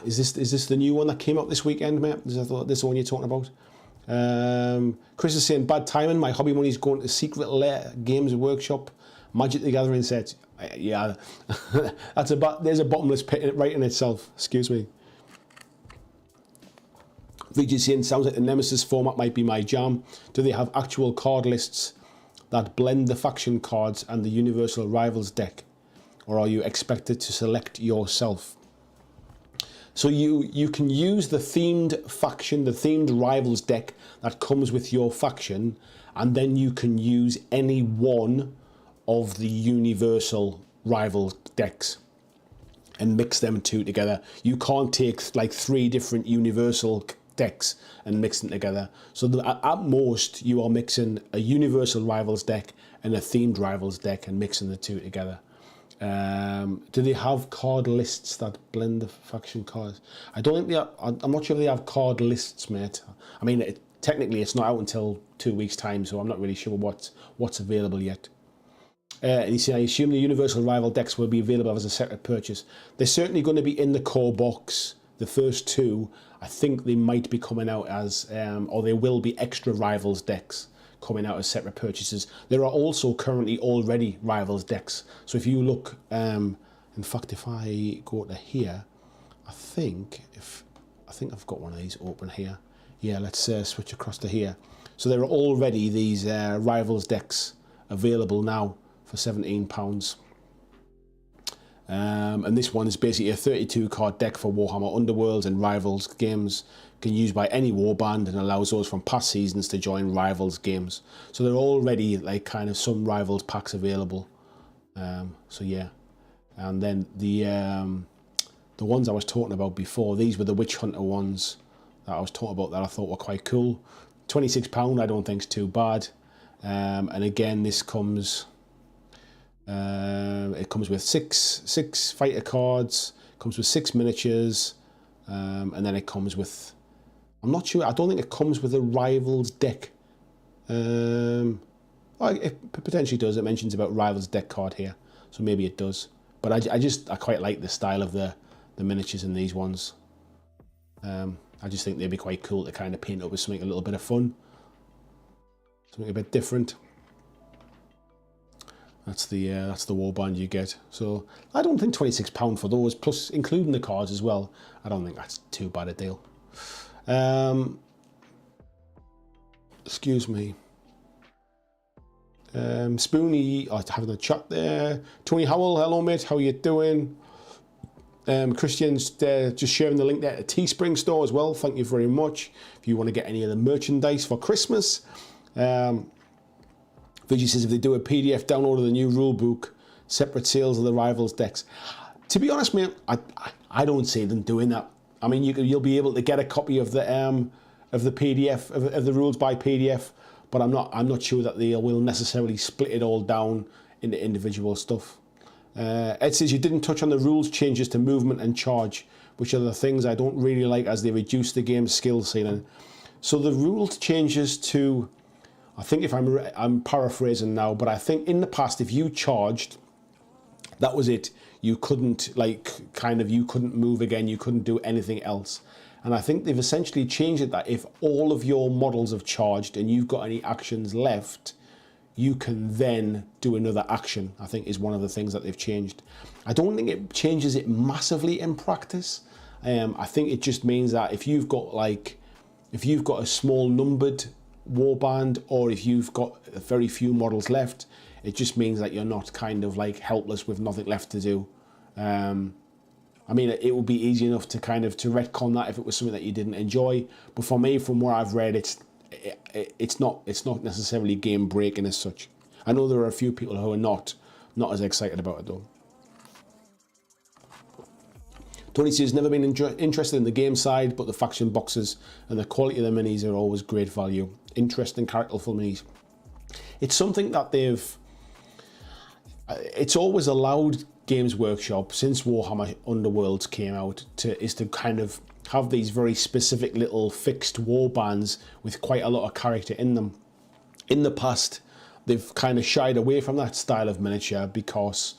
Is this the new one that came out this weekend, mate? Is this the one you're talking about? Chris is saying, bad timing. My hobby money's going to Secret Lair Games Workshop Magic the Gathering set. Yeah, there's a bottomless pit right in itself. Excuse me. VG saying, sounds like the Nemesis format might be my jam. Do they have actual card lists that blend the faction cards and the Universal Rivals deck? Or are you expected to select yourself? So you can use the themed faction, the themed Rivals deck that comes with your faction, and then you can use any one of the Universal Rivals decks and mix them two together. You can't take like 3 different Universal decks and mix them together. So at most, you are mixing a Universal Rivals deck and a themed Rivals deck and mixing the two together. Do they have card lists that blend the faction cards? I don't think they are. I'm not sure if they have card lists, mate. I mean, technically it's not out until 2 weeks' time, so I'm not really sure what's available yet. And you see, I assume the Universal Rival decks will be available as a separate purchase. They're certainly going to be in the core box. The first 2, I think they might be coming out as, or there will be extra Rivals decks coming out as separate purchases. There are also currently already Rivals decks. So if you look, in fact, if I go to here, I think I've got one of these open here. Yeah, let's switch across to here. So there are already these Rivals decks available now for £17. And this one is basically a 32 card deck for Warhammer Underworlds and Rivals games. Can be used by any warband and allows those from past seasons to join Rivals games. So there are already like kind of some Rivals packs available. So yeah, and then the ones I was talking about before, these were the Witch Hunter ones that I was talking about that I thought were quite cool. £26 I don't think is too bad. And again, this comes. It comes with six fighter cards, comes with 6 miniatures, and then it comes with, I'm not sure, I don't think it comes with a Rivals deck. It potentially does. It mentions about Rivals deck card here, so maybe it does. But I quite like the style of the miniatures in these ones. I just think they'd be quite cool to kind of paint up with something a little bit of fun, something a bit different. That's the warband you get. So I don't think £26 for those, plus including the cards as well. I don't think that's too bad a deal. Excuse me. Spoony, having a chat there. Tony Howell, hello mate, how you doing? Christian's just sharing the link there to Teespring store as well. Thank you very much. If you want to get any of the merchandise for Christmas. Vigi says if they do a PDF download of the new rule book, separate sales of the Rivals decks. To be honest, mate, I don't see them doing that. I mean, you'll be able to get a copy of the PDF of the rules by PDF, but I'm not sure that they will necessarily split it all down into individual stuff. Ed says you didn't touch on the rules changes to movement and charge, which are the things I don't really like as they reduce the game's skill ceiling. So the rules changes to, I think if I'm paraphrasing now, but I think in the past if you charged, that was it. You couldn't you couldn't move again. You couldn't do anything else. And I think they've essentially changed it that if all of your models have charged and you've got any actions left, you can then do another action, I think is one of the things that they've changed. I don't think it changes it massively in practice. I think it just means that if you've got a small numbered warband, or if you've got very few models left, it just means that you're not kind of like helpless with nothing left to do. I mean, it would be easy enough to kind of to retcon that if it was something that you didn't enjoy. But for me, from what I've read, it's not necessarily game breaking as such. I know there are a few people who are not as excited about it though. Tony says, never been interested in the game side, but the faction boxes and the quality of the minis are always great value. Interesting, characterful minis. It's something that it's always allowed Games Workshop, since Warhammer Underworlds came out, is to kind of have these very specific little fixed war bands with quite a lot of character in them. In the past, they've kind of shied away from that style of miniature because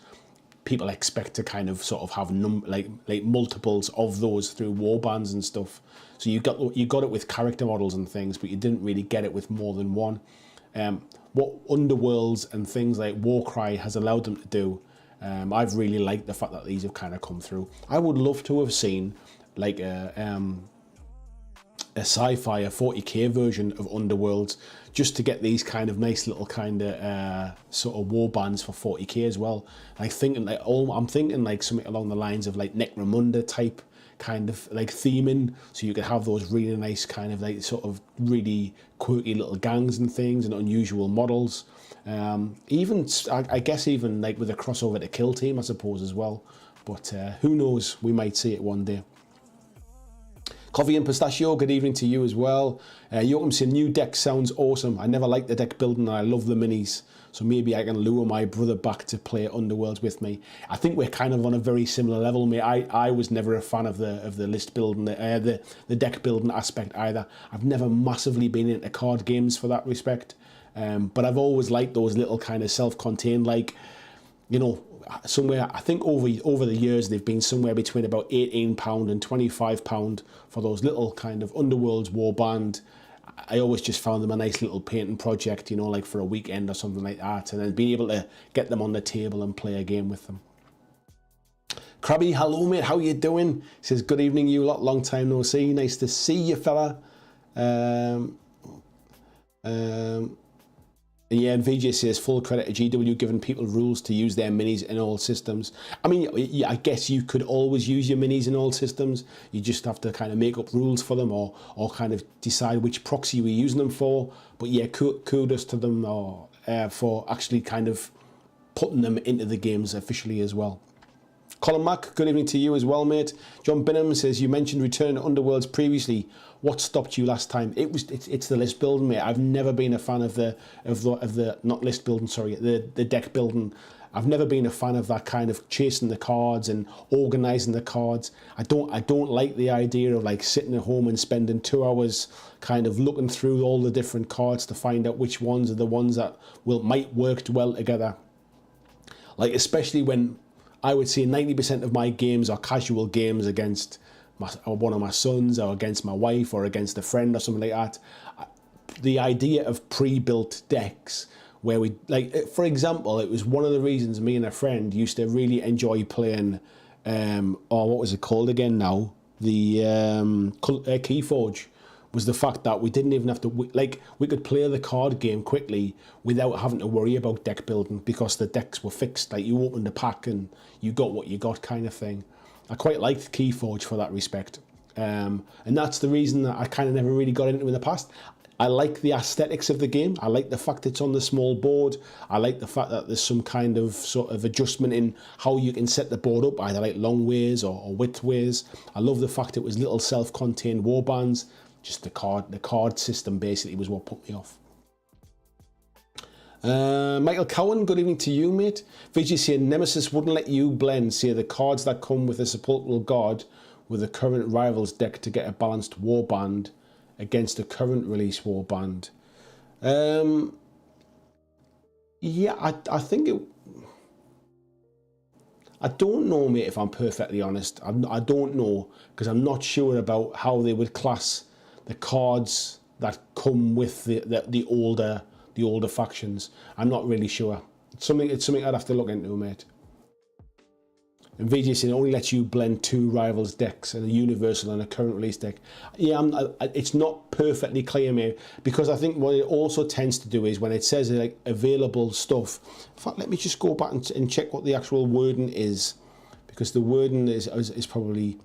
people expect to kind of sort of have like multiples of those through war bands and stuff. So you got it with character models and things, but you didn't really get it with more than one. What Underworlds and things like Warcry has allowed them to do, I've really liked the fact that these have kind of come through. I would love to have seen like a sci-fi, a 40k version of Underworlds, just to get these kind of nice little kind of sort of war bands for 40k as well. I'm thinking like something along the lines of like Necromunda type kind of like theming, so you could have those really nice kind of like sort of really quirky little gangs and things and unusual models. Even I guess even like with a crossover to Kill Team, I suppose, as well. But who knows, we might see it one day. Coffee and Pistachio, good evening to you as well. Joachim saying, new deck sounds awesome. I never liked the deck building and I love the minis. So maybe I can lure my brother back to play Underworlds with me. I think we're kind of on a very similar level, mate. I was never a fan of the list building, the deck building aspect either. I've never massively been into card games for that respect. But I've always liked those little kind of self-contained, like, you know, somewhere, I think over the years they've been somewhere between about £18 and £25 for those little kind of Underworlds warband. I always just found them a nice little painting project, you know, like for a weekend or something like that, and then being able to get them on the table and play a game with them. Krabby, hello mate, how you doing? He says, good evening you lot, long time no see, nice to see you fella. Yeah, and VJ says, full credit to GW giving people rules to use their minis in all systems. I mean, I guess you could always use your minis in all systems. You just have to kind of make up rules for them or kind of decide which proxy we're using them for. But yeah, kudos to them for actually kind of putting them into the games officially as well. Colin Mack, good evening to you as well, mate. John Binham says, you mentioned Return to Underworlds previously. What stopped you last time? It's the list building, mate. I've never been a fan of the not list building, sorry, the deck building. I've never been a fan of that kind of chasing the cards and organising the cards. I don't like the idea of like sitting at home and spending 2 hours kind of looking through all the different cards to find out which ones are the ones that might work well together. Like, especially when I would say 90% of my games are casual games against one of my sons or against my wife or against a friend or something like that. The idea of pre-built decks where we, like, for example, it was one of the reasons me and a friend used to really enjoy playing, what was it called again now? The Keyforge, was the fact that we didn't even have to, like, we could play the card game quickly without having to worry about deck building because the decks were fixed. Like, you opened the pack and you got what you got kind of thing. I quite liked Keyforge for that respect. And that's the reason that I kind of never really got into it in the past. I like the aesthetics of the game. I like the fact it's on the small board. I like the fact that there's some kind of sort of adjustment in how you can set the board up, either like long ways or width ways. I love the fact it was little self-contained warbands. Just the card system basically was what put me off. Michael Cowan, good evening to you, mate. VG saying Nemesis wouldn't let you blend, say the cards that come with a sepulchral god with the current rivals deck to get a balanced warband against the current release warband. Yeah, I think it. I don't know, mate, if I'm perfectly honest. I don't know, because I'm not sure about how they would class the cards that come with the older the older factions. I'm not really sure. It's something I'd have to look into, mate. And VGC only lets you blend 2 rivals decks, and a universal and a current release deck. Yeah, it's not perfectly clear, mate, because I think what it also tends to do is when it says like available stuff. In fact, let me just go back and check what the actual wording is, because the wording is probably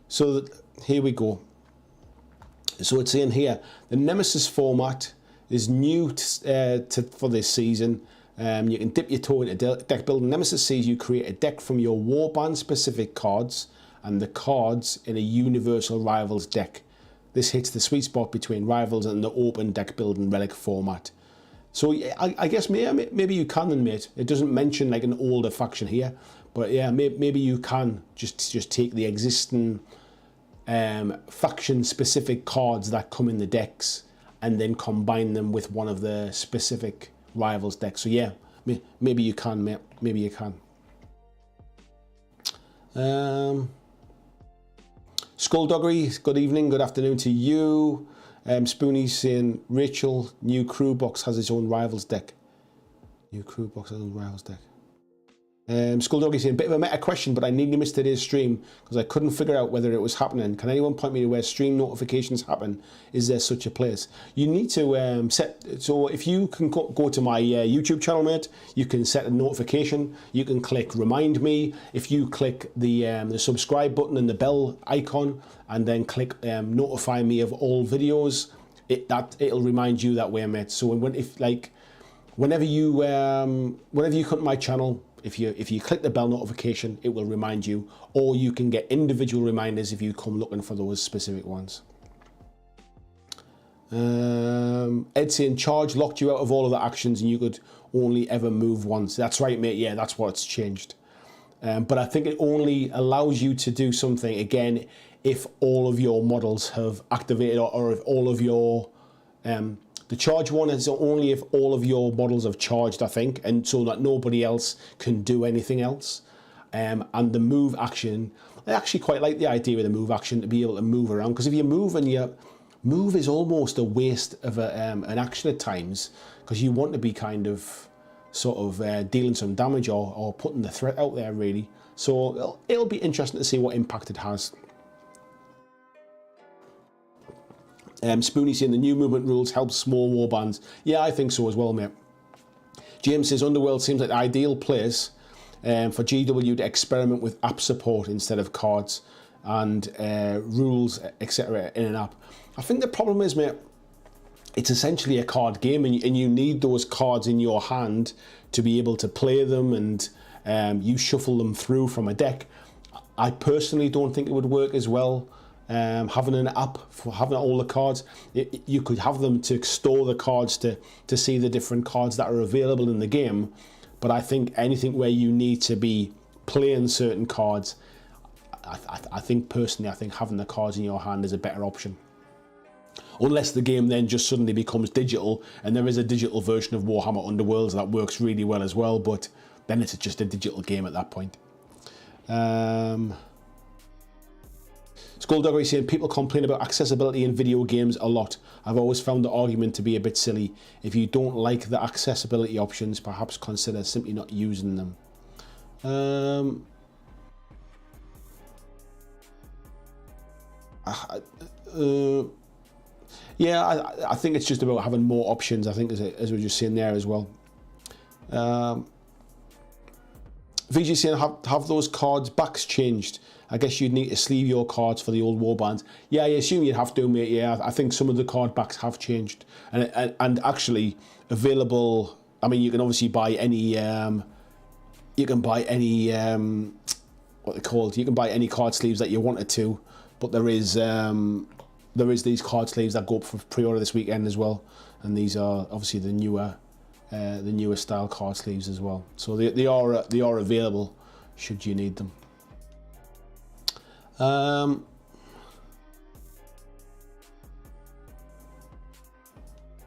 so. Here we go. So it's in here. The Nemesis format is new for this season. You can dip your toe into deck building. Nemesis sees you create a deck from your warband specific cards and the cards in a universal rivals deck. This hits the sweet spot between rivals and the open deck building relic format. So I guess maybe you can then, mate. It doesn't mention like an older faction here, but yeah, maybe you can just take the existing faction specific cards that come in the decks and then combine them with one of the specific rivals deck. So yeah, maybe you can, mate. Maybe you can. Skullduggery, good evening, good afternoon to you. Spoonie's saying Rachel, new crew box has its own rivals deck. New crew box has its own rivals deck. Skullduggery saying, bit of a meta question, but I nearly missed today's stream because I couldn't figure out whether it was happening. Can anyone point me to where stream notifications happen? Is there such a place? You need to so if you can go to my YouTube channel, mate, you can set a notification. You can click remind me. If you click the subscribe button and the bell icon and then click notify me of all videos, it'll remind you that way, mate. So whenever you come to my channel, if you click the bell notification, it will remind you, or you can get individual reminders if you come looking for those specific ones. Ed saying charge locked you out of all of the actions and you could only ever move once. That's right, mate. Yeah, that's what's changed. But I think it only allows you to do something again if all of your models have activated, or if all of your the charge one is only if all of your models have charged, I think, and so that nobody else can do anything else. And the move action, I actually quite like the idea of the move action, to be able to move around, because if you move and you move is almost a waste of an action at times, because you want to be kind of sort of dealing some damage or putting the threat out there, really. So it'll be interesting to see what impact it has. Spoonie saying the new movement rules help small warbands. Yeah, I think so as well, mate. James says Underworld seems like the ideal place for GW to experiment with app support instead of cards and rules, etc. in an app. I think the problem is, mate, it's essentially a card game, and you need those cards in your hand to be able to play them, and you shuffle them through from a deck. I personally don't think it would work as well. Having an app for having all the cards, you could have them to store the cards to see the different cards that are available in the game, but I think anything where you need to be playing certain cards, I think personally, I think having the cards in your hand is a better option. Unless the game then just suddenly becomes digital, and there is a digital version of Warhammer Underworlds that works really well as well, but then it's just a digital game at that point. Skullduggery saying people complain about accessibility in video games a lot. I've always found the argument to be a bit silly. If you don't like the accessibility options, perhaps consider simply not using them. Yeah, I think it's just about having more options, I think, as we were just saying there as well. VG saying, have those cards backs changed? I guess you'd need to sleeve your cards for the old warbands. Yeah, I assume you'd have to, mate. Yeah, I think some of the card backs have changed, and actually available. I mean, you can obviously buy any. You can buy any. What they're called? You can buy any card sleeves that you wanted to, but there is these card sleeves that go up for pre-order this weekend as well, and these are obviously the newer style card sleeves as well. So they are available should you need them.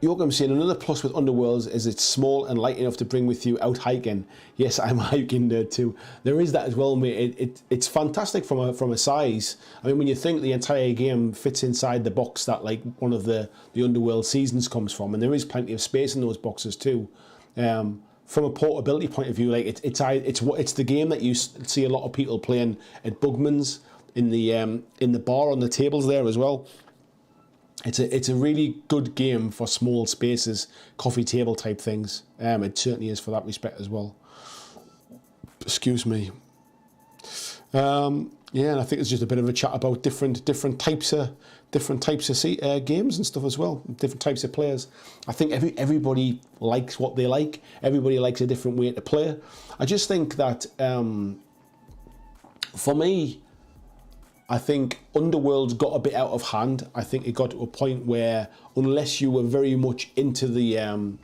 Joachim saying another plus with Underworlds is it's small and light enough to bring with you out hiking. Yes, I'm a hiking nerd too. There is that as well, mate. It's fantastic from a size. I mean, when you think the entire game fits inside the box that like one of the Underworld seasons comes from, and there is plenty of space in those boxes too. From a portability point of view, like it's the game that you see a lot of people playing at Bugman's in the bar on the tables there as well. It's a really good game for small spaces, coffee table type things. It certainly is for that respect as well. Excuse me. Yeah, and I think it's just a bit of a chat about different types of games and stuff as well. Different types of players. I think everybody likes what they like. Everybody likes a different way to play. I just think that for me, I think Underworld's got a bit out of hand. I think it got to a point where unless you were very much into the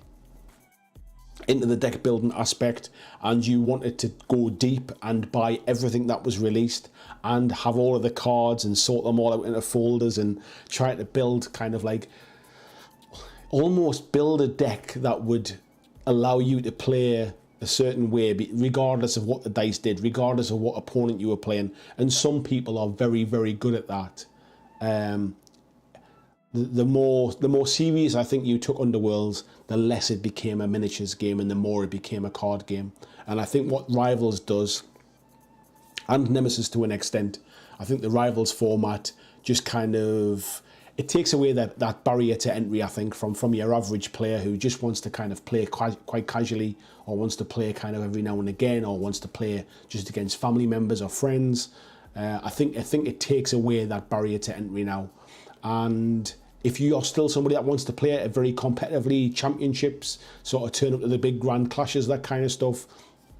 deck building aspect and you wanted to go deep and buy everything that was released and have all of the cards and sort them all out into folders and try to build kind of like almost build a deck that would allow you to play a certain way, regardless of what the dice did, regardless of what opponent you were playing. And some people are very, very good at that. The more serious I think you took Underworlds, the less it became a miniatures game and the more it became a card game. And I think what Rivals does, and Nemesis to an extent, I think the Rivals format just kind of, it takes away that barrier to entry, I think, from your average player who just wants to kind of play quite casually, or wants to play kind of every now and again, or wants to play just against family members or friends. I think it takes away that barrier to entry now. And if you are still somebody that wants to play it very competitively, championships, sort of turn up to the big grand clashes, that kind of stuff,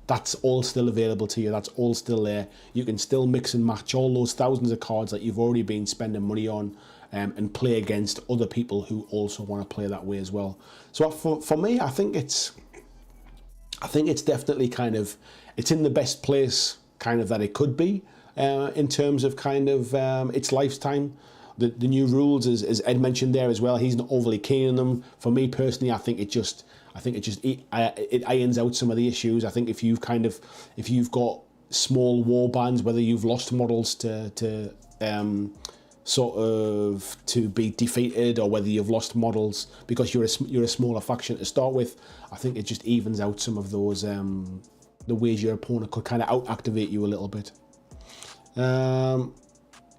that's all still available to you. That's all still there. You can still mix and match all those thousands of cards that you've already been spending money on, and play against other people who also want to play that way as well. So for me, I think it's definitely kind of, it's in the best place kind of that it could be in terms of kind of its lifetime. The new rules, as Ed mentioned there as well, he's not overly keen on them. For me personally, I think it irons out some of the issues. I think if you've got small war bands, whether you've lost models to be defeated, or whether you've lost models because you're a smaller faction to start with, I think it just evens out some of those the ways your opponent could kind of out-activate you a little bit.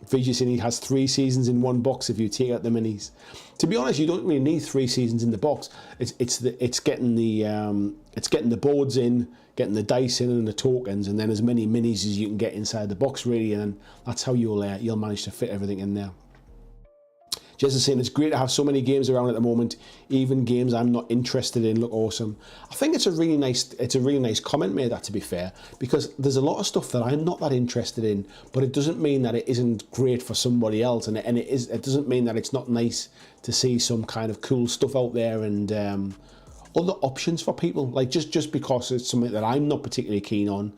VGC has 3 seasons in one box if you take out the minis. To be honest, you don't really need 3 seasons in the box. It's getting the boards in, getting the dice in and the tokens, and then as many minis as you can get inside the box really, and that's how you'll manage to fit everything in there. Jess is saying it's great to have so many games around at the moment, even games I'm not interested in look awesome. I think it's a really nice comment made, that, to be fair, because there's a lot of stuff that I'm not that interested in, but it doesn't mean that it isn't great for somebody else, and it doesn't mean that it's not nice to see some kind of cool stuff out there and other options for people. Like just because it's something that I'm not particularly keen on,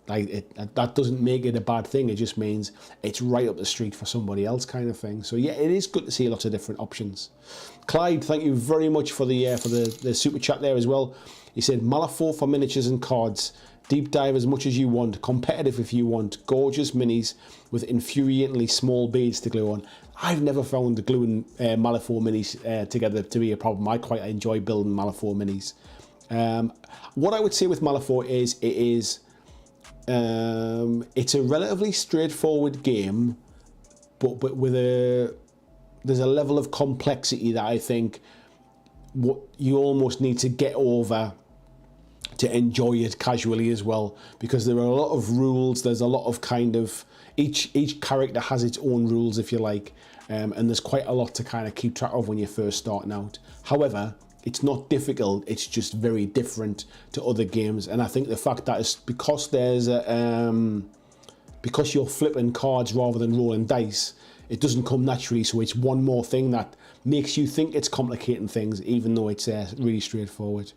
that doesn't make it a bad thing. It just means it's right up the street for somebody else, kind of thing. So yeah, it is good to see lots of different options. Clyde, thank you very much for the super chat there as well. He said Malifaux for miniatures and cards. Deep dive as much as you want, competitive if you want, gorgeous minis with infuriatingly small beads to glue on. I've never found the gluing Malifaux minis together to be a problem. I quite enjoy building Malifaux minis. What I would say with Malifaux is it's a relatively straightforward game, but there's a level of complexity that I think you almost need to get over to enjoy it casually as well, because there are a lot of rules. There's a lot of kind of each character has its own rules, if you like, and there's quite a lot to kind of keep track of when you're first starting out. However, it's not difficult, it's just very different to other games. And I think the fact that it's because because you're flipping cards rather than rolling dice, it doesn't come naturally, so it's one more thing that makes you think it's complicating things, even though it's really straightforward.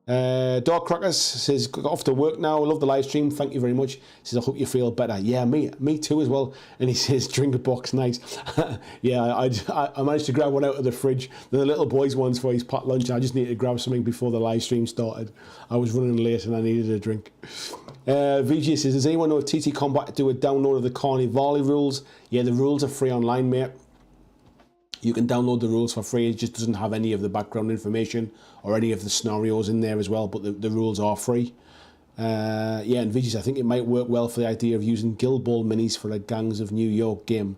Dark Crackers says, got off to work now. Love the live stream. Thank you very much. Says, I hope you feel better. Yeah, me too as well. And he says, drink a box, nice. Yeah, I managed to grab one out of the fridge. The little boy's ones for his pot lunch. I just needed to grab something before the live stream started. I was running late and I needed a drink. VG says, does anyone know if TT Combat do a download of the Carnivale rules? Yeah, the rules are free online, mate. You can download the rules for free. It just doesn't have any of the background information or any of the scenarios in there as well, but the rules are free. Yeah, and Vijay, I think it might work well for the idea of using Guild Ball minis for a Gangs of New York game.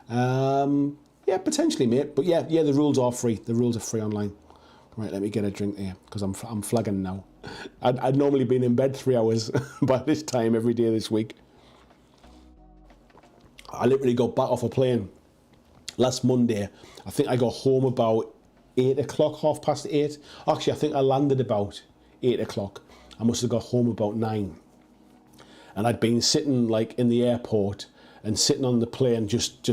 Yeah, potentially, mate. But yeah, the rules are free. The rules are free online. Right, let me get a drink here because I'm flagging now. I'd normally been in bed 3 hours by this time every day this week. I literally got back off a plane last Monday. I think I got home about 8 o'clock, 8:30. Actually, I think I landed about 8 o'clock. I must have got home about 9. And I'd been sitting like in the airport and sitting on the plane, just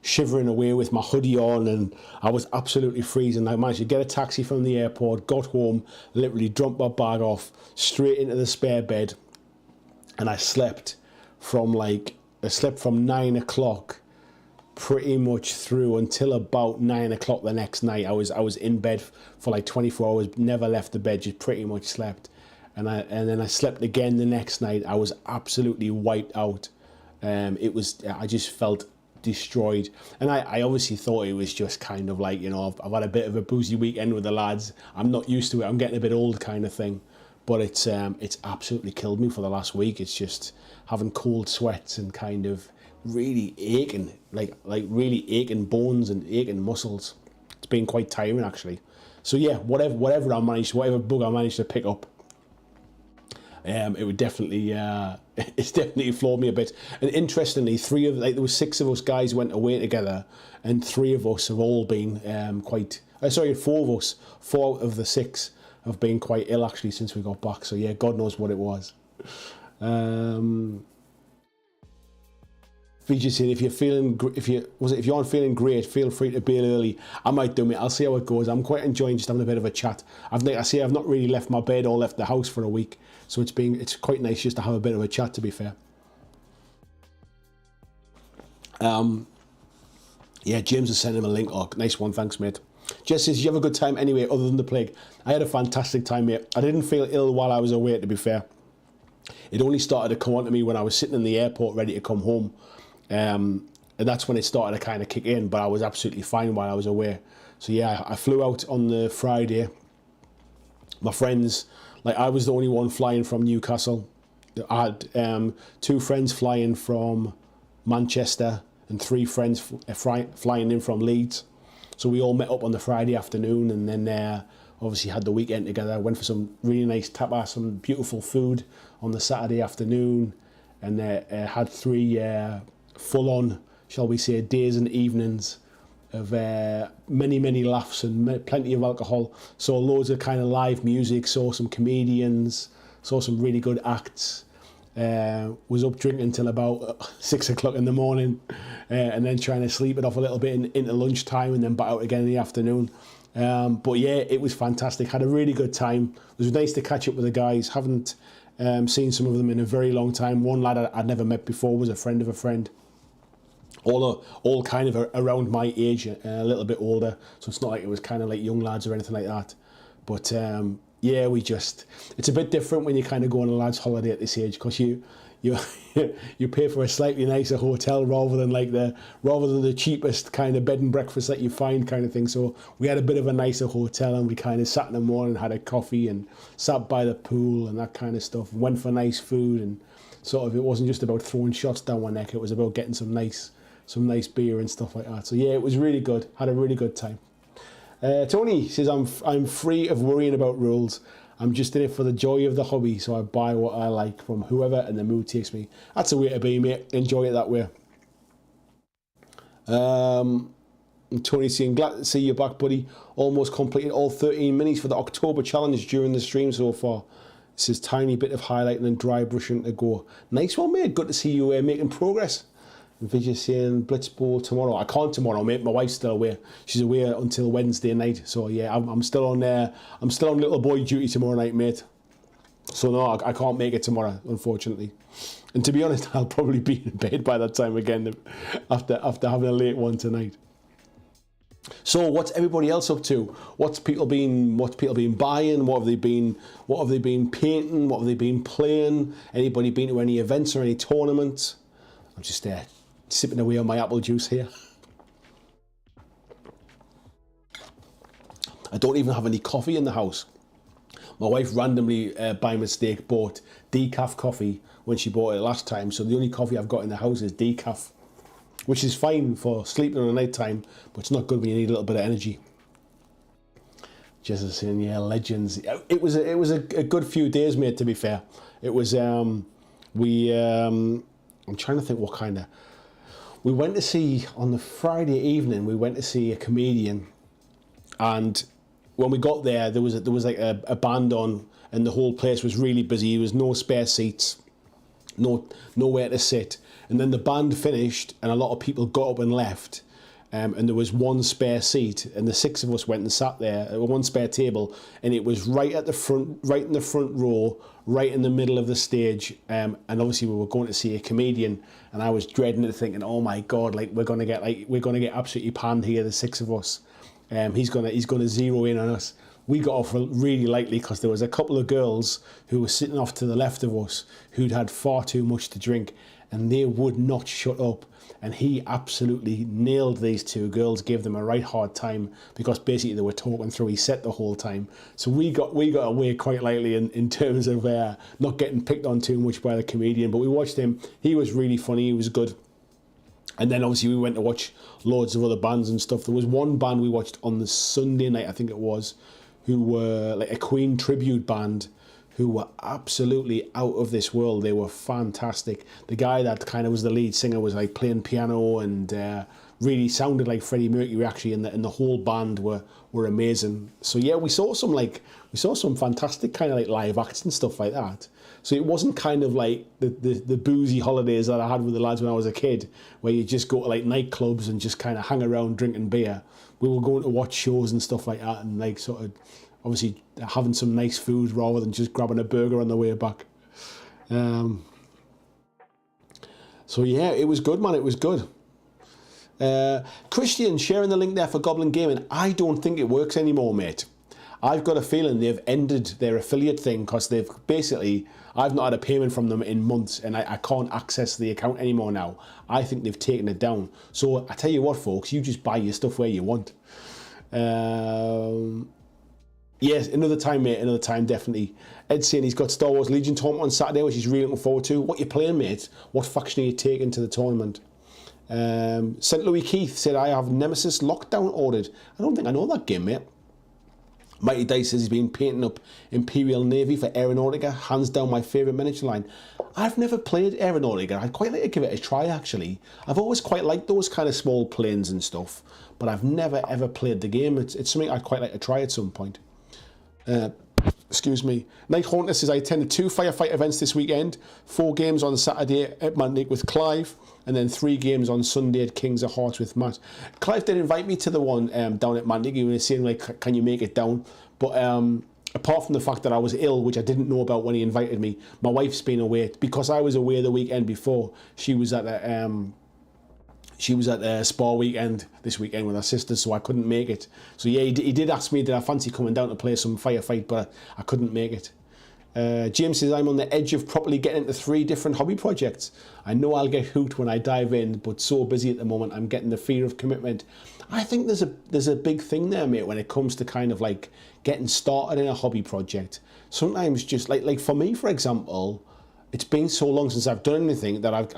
shivering away with my hoodie on, and I was absolutely freezing. I managed to get a taxi from the airport, got home, literally dropped my bag off, straight into the spare bed, and I slept from 9 o'clock pretty much through until about 9 o'clock the next night. I was in bed for like 24 hours, never left the bed, just pretty much slept. And then I slept again the next night. I was absolutely wiped out. I just felt destroyed. And I obviously thought it was just kind of like, you know, I've had a bit of a boozy weekend with the lads. I'm not used to it. I'm getting a bit old kind of thing. But it's absolutely killed me for the last week. It's just having cold sweats and kind of really aching, like really aching bones and aching muscles. It's been quite tiring actually. So yeah, whatever bug I managed to pick up, it would definitely it's definitely floored me a bit. And interestingly, there was 6 of us guys went away together, and 3 of us have all been 4 out of the 6 have been quite ill actually since we got back. So yeah, God knows what it was. Vijay said, if you aren't feeling great, feel free to bail early. I might do it. I'll see how it goes. I'm quite enjoying just having a bit of a chat. I've not really left my bed or left the house for a week, so it's quite nice just to have a bit of a chat, to be fair. Yeah, James is sending him a link. Oh, nice one, thanks, mate. Jess says, you have a good time anyway, other than the plague? I had a fantastic time, mate. I didn't feel ill while I was away, to be fair. It only started to come on to me when I was sitting in the airport ready to come home. And that's when it started to kind of kick in, but I was absolutely fine while I was away. So yeah, I flew out on the Friday. My friends, I was the only one flying from Newcastle. I had 2 friends flying from Manchester and 3 friends flying in from Leeds. So we all met up on the Friday afternoon, and then obviously had the weekend together. Went for some really nice tapas, some beautiful food on the Saturday afternoon, and had 3 full-on, shall we say, days and evenings of many laughs and plenty of alcohol. Saw loads of kind of live music, saw some comedians, saw some really good acts. Was up drinking until about 6 o'clock in the morning, and then trying to sleep it off a little bit into lunchtime, and then back out again in the afternoon. But yeah, it was fantastic. Had a really good time. It was nice to catch up with the guys. Haven't seen some of them in a very long time. One lad I'd never met before was a friend of a friend. All kind of around my age, a little bit older. So it's not like it was kind of like young lads or anything like that. But yeah, it's a bit different when you kind of go on a lad's holiday at this age, because you pay for a slightly nicer hotel rather than the cheapest kind of bed and breakfast that you find kind of thing. So we had a bit of a nicer hotel, and we kind of sat in the morning, had a coffee and sat by the pool and that kind of stuff. Went for nice food, and sort of it wasn't just about throwing shots down my neck, it was about getting some nice beer and stuff like that. So yeah, it was really good. Had a really good time. Tony says, I'm free of worrying about rules. I'm just in it for the joy of the hobby, so I buy what I like from whoever and the mood takes me. That's a way to be, mate. Enjoy it that way. Tony saying, glad to see you back, buddy. Almost completed all 13 minis for the October challenge during the stream so far. This is tiny bit of highlighting and dry brushing to go. Nice one, mate. Good to see you making progress. Vijay saying Blitzball tomorrow. I can't tomorrow, mate. My wife's still away. She's away until Wednesday night. So yeah, I'm still on there. I'm still on little boy duty tomorrow night, mate. So no, I can't make it tomorrow, unfortunately. And to be honest, I'll probably be in bed by that time again after having a late one tonight. So what's everybody else up to? What's people been buying? What have they been painting? What have they been playing? Anybody been to any events or any tournaments? I'm just sipping away on my apple juice here. I don't even have any coffee in the house. My wife randomly, by mistake, bought decaf coffee when she bought it last time. So the only coffee I've got in the house is decaf, which is fine for sleeping in the night time, but it's not good when you need a little bit of energy. Just saying, yeah, legends. It was a good few days, mate. To be fair, it was. I'm trying to think what kind of. We went to see on the Friday evening. We went to see a comedian, and when we got there, there was like a band on, and the whole place was really busy. There was no spare seats, nowhere to sit. And then the band finished, and a lot of people got up and left. And there was one spare seat, and the six of us went and sat there at one spare table, and it was right at the front, right in the front row, right in the middle of the stage. And obviously we were going to see a comedian, and I was dreading it, thinking, "Oh my God, like we're gonna get absolutely panned here, the six of us. He's gonna zero in on us." We got off really lightly because there was a couple of girls who were sitting off to the left of us who'd had far too much to drink, and they would not shut up. And he absolutely nailed these two girls, gave them a right hard time because basically they were talking through his set the whole time. So we got away quite lightly in terms of not getting picked on too much by the comedian. But we watched him. He was really funny. He was good. And then obviously we went to watch loads of other bands and stuff. There was one band we watched on the Sunday night, I think it was, who were like a Queen tribute band, who were absolutely out of this world. They were fantastic. The guy that kind of was the lead singer was like playing piano and really sounded like Freddie Mercury actually, and the whole band were amazing. So yeah, we saw some fantastic kind of like live acts and stuff like that. So it wasn't kind of like the boozy holidays that I had with the lads when I was a kid, where you just go to like nightclubs and just kind of hang around drinking beer. We were going to watch shows and stuff like that, and like sort of obviously having some nice food rather than just grabbing a burger on the way back. So yeah, it was good, man. It was good. Christian sharing the link there for Goblin Gaming. I don't think it works anymore, mate. I've got a feeling they've ended their affiliate thing because they've basically, I've not had a payment from them in months, and I can't access the account anymore now. I think they've taken it down. So I tell you what, folks, you just buy your stuff where you want. Yes, another time, mate, another time, definitely. Ed's saying he's got Star Wars Legion tournament on Saturday, which he's really looking forward to. What you playing, mate? What faction are you taking to the tournament? St. Louis Keith said, I have Nemesis Lockdown ordered. I don't think I know that game, mate. Mighty Dice says he's been painting up Imperial Navy for Aeronautica. Hands down my favourite miniature line. I've never played Aeronautica. I'd quite like to give it a try, actually. I've always quite liked those kind of small planes and stuff, but I've never, ever played the game. It's something I'd quite like to try at some point. Excuse me. Night Haunter says, I attended 2 firefight events this weekend. 4 games on Saturday at Mantic with Clive, and then 3 games on Sunday at Kings of Hearts with Matt. Clive did invite me to the one down at Mantic. He was saying, like, can you make it down? But apart from the fact that I was ill, which I didn't know about when he invited me, my wife's been away. Because I was away the weekend before, she was at a spa weekend this weekend with her sisters, so I couldn't make it. So yeah, he did ask me, did I fancy coming down to play some firefight, but I couldn't make it. James says, I'm on the edge of properly getting into 3 different hobby projects. I know I'll get hooked when I dive in, but so busy at the moment, I'm getting the fear of commitment. I think there's a big thing there, mate, when it comes to kind of like getting started in a hobby project. Sometimes just like for me, for example, it's been so long since I've done anything that I've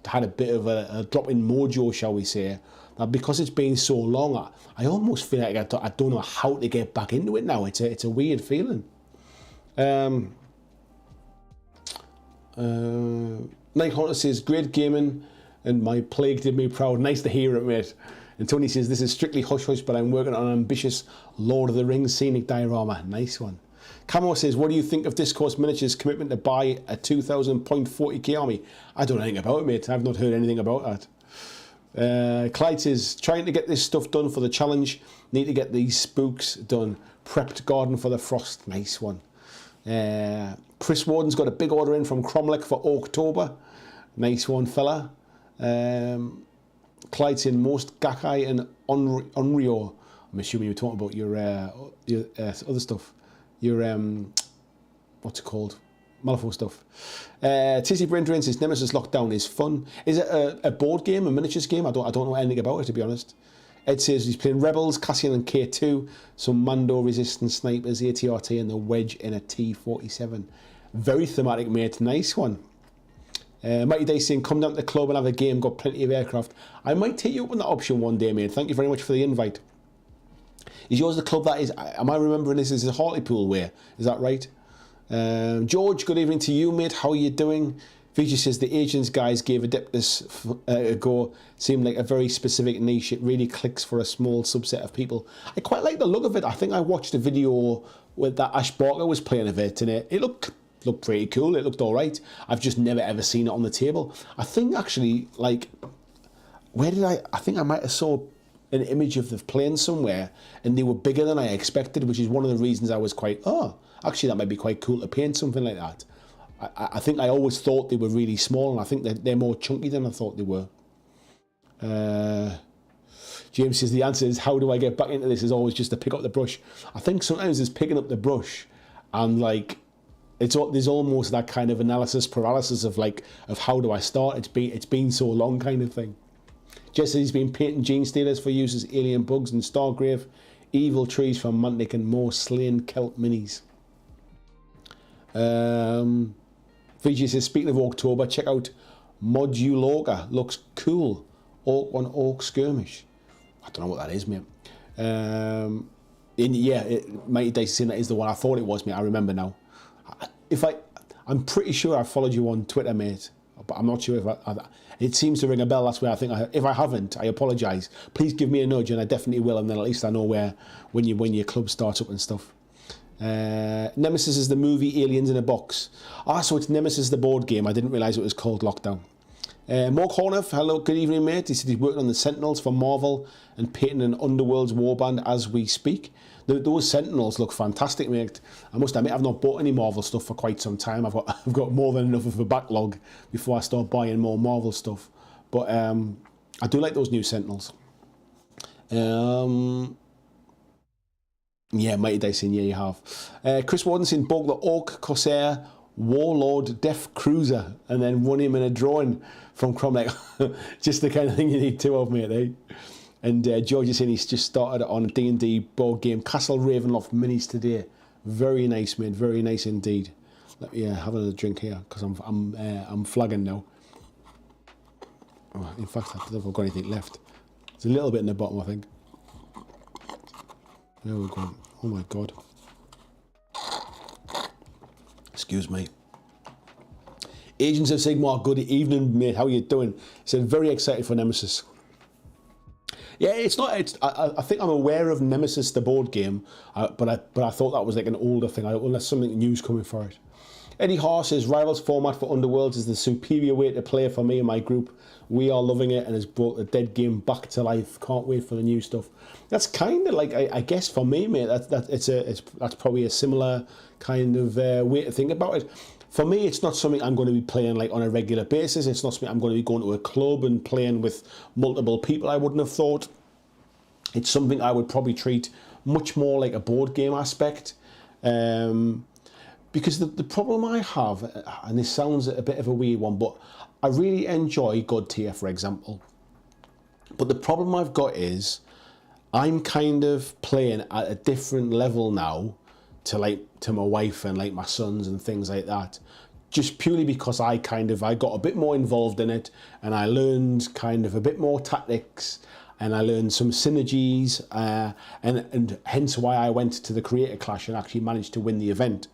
had a bit of a drop in mojo, shall we say, that because it's been so long, I almost feel like I don't know how to get back into it now. It's a weird feeling. Night Haunter says, great gaming and my plague did me proud. Nice to hear it, mate. And Tony says, this is strictly hush hush, but I'm working on an ambitious Lord of the Rings scenic diorama. Nice one. Camo says, what do you think of Discourse Miniatures' commitment to buy a 2,000 point 40k army? I don't know anything about it, mate. I've not heard anything about that. Clyde says, trying to get this stuff done for the challenge. Need to get these spooks done. Prepped garden for the frost. Nice one. Chris Warden's got a big order in from Cromlech for October. Nice one, fella. Clyde saying, most Gakai and Onryo. I'm assuming you're talking about your other stuff. Your, what's it called? Malifaux stuff. TC Brain Drain says, Nemesis Lockdown is fun. Is it a board game, a miniatures game? I don't know anything about it, to be honest. Ed says he's playing Rebels, Cassian and K2, some Mando resistant snipers, ATRT and the Wedge in a T-47. Very thematic, mate. Nice one. Mighty Dice saying, come down to the club and have a game, got plenty of aircraft. I might take you up on that option one day, mate. Thank you very much for the invite. Is yours the club that is, am I remembering this is a Hartlepool way? Is that right? George, good evening to you, mate. How are you doing? Vijay says, the Asians guys gave Adeptus a go. Seemed like a very specific niche. It really clicks for a small subset of people. I quite like the look of it. I think I watched a video with that Ash Barker was playing of it, and it looked pretty cool. It looked all right. I've just never ever seen it on the table. I think actually, like, where did I think I might have saw an image of the plane somewhere, and they were bigger than I expected, which is one of the reasons I was quite, actually that might be quite cool to paint something like that. I think I always thought they were really small, and I think that they're more chunky than I thought they were. James says the answer is, how do I get back into this? Is always just to pick up the brush. I think sometimes it's picking up the brush, and like there's almost that kind of analysis paralysis of how do I start? It's been so long kind of thing. Jess says he's been painting Gene Stealers for use as alien bugs and Stargrave, evil trees from Mantic and more slain Celt minis. VG says, speaking of October, check out Moduloga. Looks cool. Orc on Orc Skirmish. I don't know what that is, mate. Mighty Dice is saying that is the one. I thought it was, mate. I remember now. I'm pretty sure I followed you on Twitter, mate. But I'm not sure if it seems to ring a bell. That's where I think if I haven't, I apologise. Please give me a nudge, and I definitely will, and then at least I know when your club starts up and stuff. Nemesis is the movie Aliens in a Box. So it's Nemesis the board game. I didn't realise it was called Lockdown. Mark Horneff, hello, good evening, mate. He said he's working on the Sentinels for Marvel and painting an Underworlds warband as we speak. Those Sentinels look fantastic, mate. I must admit, I've not bought any Marvel stuff for quite some time. I've got more than enough of a backlog before I start buying more Marvel stuff. But I do like those new Sentinels. Yeah, Mighty Dice saying, yeah, you have. Chris Warden saying, bought the Orc Corsair Warlord Death Cruiser and then run him in a drawing from Cromlech. Just the kind of thing you need two of, mate, eh? And George is saying he's just started on a D&D board game, Castle Ravenloft minis today. Very nice, mate. Very nice indeed. Let me have another drink here because I'm flagging now. Oh, in fact, I don't know if I've got anything left. There's a little bit in the bottom, I think. There we go. Oh my God. Excuse me. Agents of Sigmar, good evening, mate. How are you doing? He said, very excited for Nemesis. Yeah, it's not. I think I'm aware of Nemesis, the board game, but I thought that was like an older thing. Unless something new's coming for it. Eddie Haas says Rivals format for Underworlds is the superior way to play for me and my group. We are loving it and has brought the dead game back to life. Can't wait for the new stuff. That's kind of like I guess for me, mate. That's probably a similar kind of way to think about it. For me, it's not something I'm going to be playing like on a regular basis. It's not something I'm going to be going to a club and playing with multiple people. I wouldn't have thought. It's something I would probably treat much more like a board game aspect. Because the problem I have, and this sounds a bit of a weird one, but I really enjoy God Tier, for example. But the problem I've got is I'm kind of playing at a different level now to my wife and like my sons and things like that. Just purely because I got a bit more involved in it and I learned kind of a bit more tactics and I learned some synergies and hence why I went to the Creator Clash and actually managed to win the event.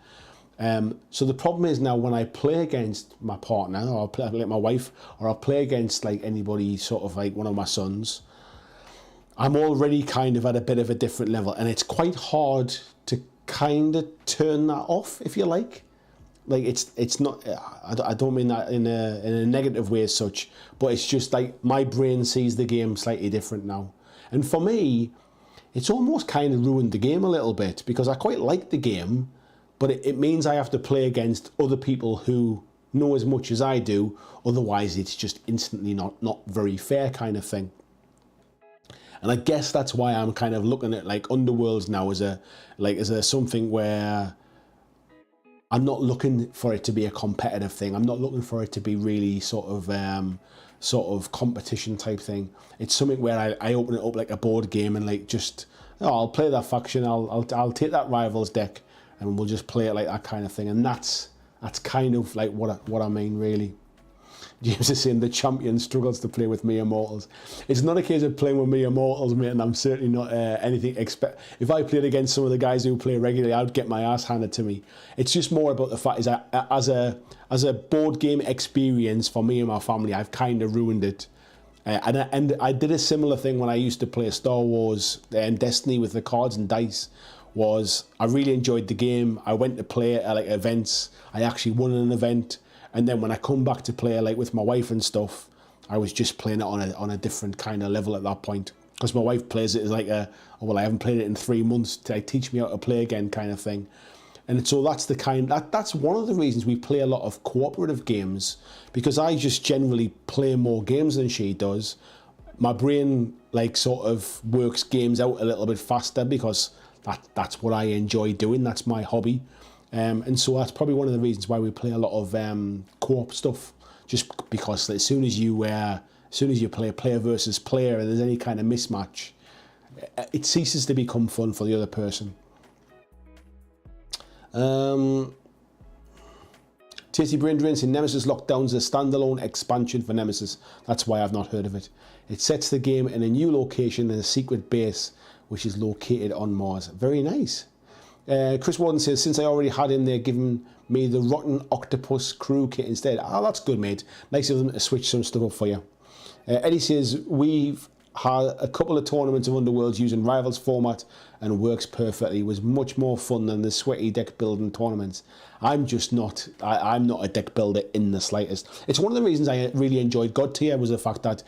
So the problem is now when I play against my partner or I'll play like my wife or I'll play against like anybody sort of like one of my sons, I'm already kind of at a bit of a different level and it's quite hard to kind of turn that off, if you like. Like it's not. I don't mean that in a negative way as such, but it's just like my brain sees the game slightly different now. And for me, it's almost kind of ruined the game a little bit, because I quite like the game, but it means I have to play against other people who know as much as I do. Otherwise, it's just instantly not very fair kind of thing. And I guess that's why I'm kind of looking at like Underworlds now as a something where I'm not looking for it to be a competitive thing. I'm not looking for it to be really sort of competition type thing. It's something where I open it up like a board game and like just, oh, I'll play that faction. I'll take that rivals deck and we'll just play it like that kind of thing. And that's kind of like what I mean, really. James is saying the champion struggles to play with mere mortals. It's not a case of playing with mere mortals, mate, and I'm certainly not anything if I played against some of the guys who play regularly, I'd get my ass handed to me. It's just more about the fact is that as a board game experience for me and my family, I've kind of ruined it. And I did a similar thing when I used to play Star Wars and Destiny with the cards and dice. I really enjoyed the game. I went to play it at like events. I actually won an event. And then when I come back to play like with my wife and stuff, I was just playing it on a different kind of level at that point. Because my wife plays it as like I haven't played it in 3 months. To teach me how to play again kind of thing. And so that's that's one of the reasons we play a lot of cooperative games, because I just generally play more games than she does. My brain like sort of works games out a little bit faster because that's what I enjoy doing. That's my hobby. And so that's probably one of the reasons why we play a lot of co-op stuff, just because as soon as you play player versus player and there's any kind of mismatch, it ceases to become fun for the other person. Tasty Brain Drain saying Nemesis Lockdown's a standalone expansion for Nemesis. That's why I've not heard of it. It sets the game in a new location in a secret base which is located on Mars. Very nice. Chris Warden says, since I already had him, they're giving me the Rotten Octopus crew kit instead. Oh, that's good, mate. Nice of them to switch some stuff up for you. Eddie says, we've had a couple of tournaments of Underworlds using Rivals format and works perfectly. It was much more fun than the sweaty deck building tournaments. I'm not a deck builder in the slightest. It's one of the reasons I really enjoyed God Tier was the fact that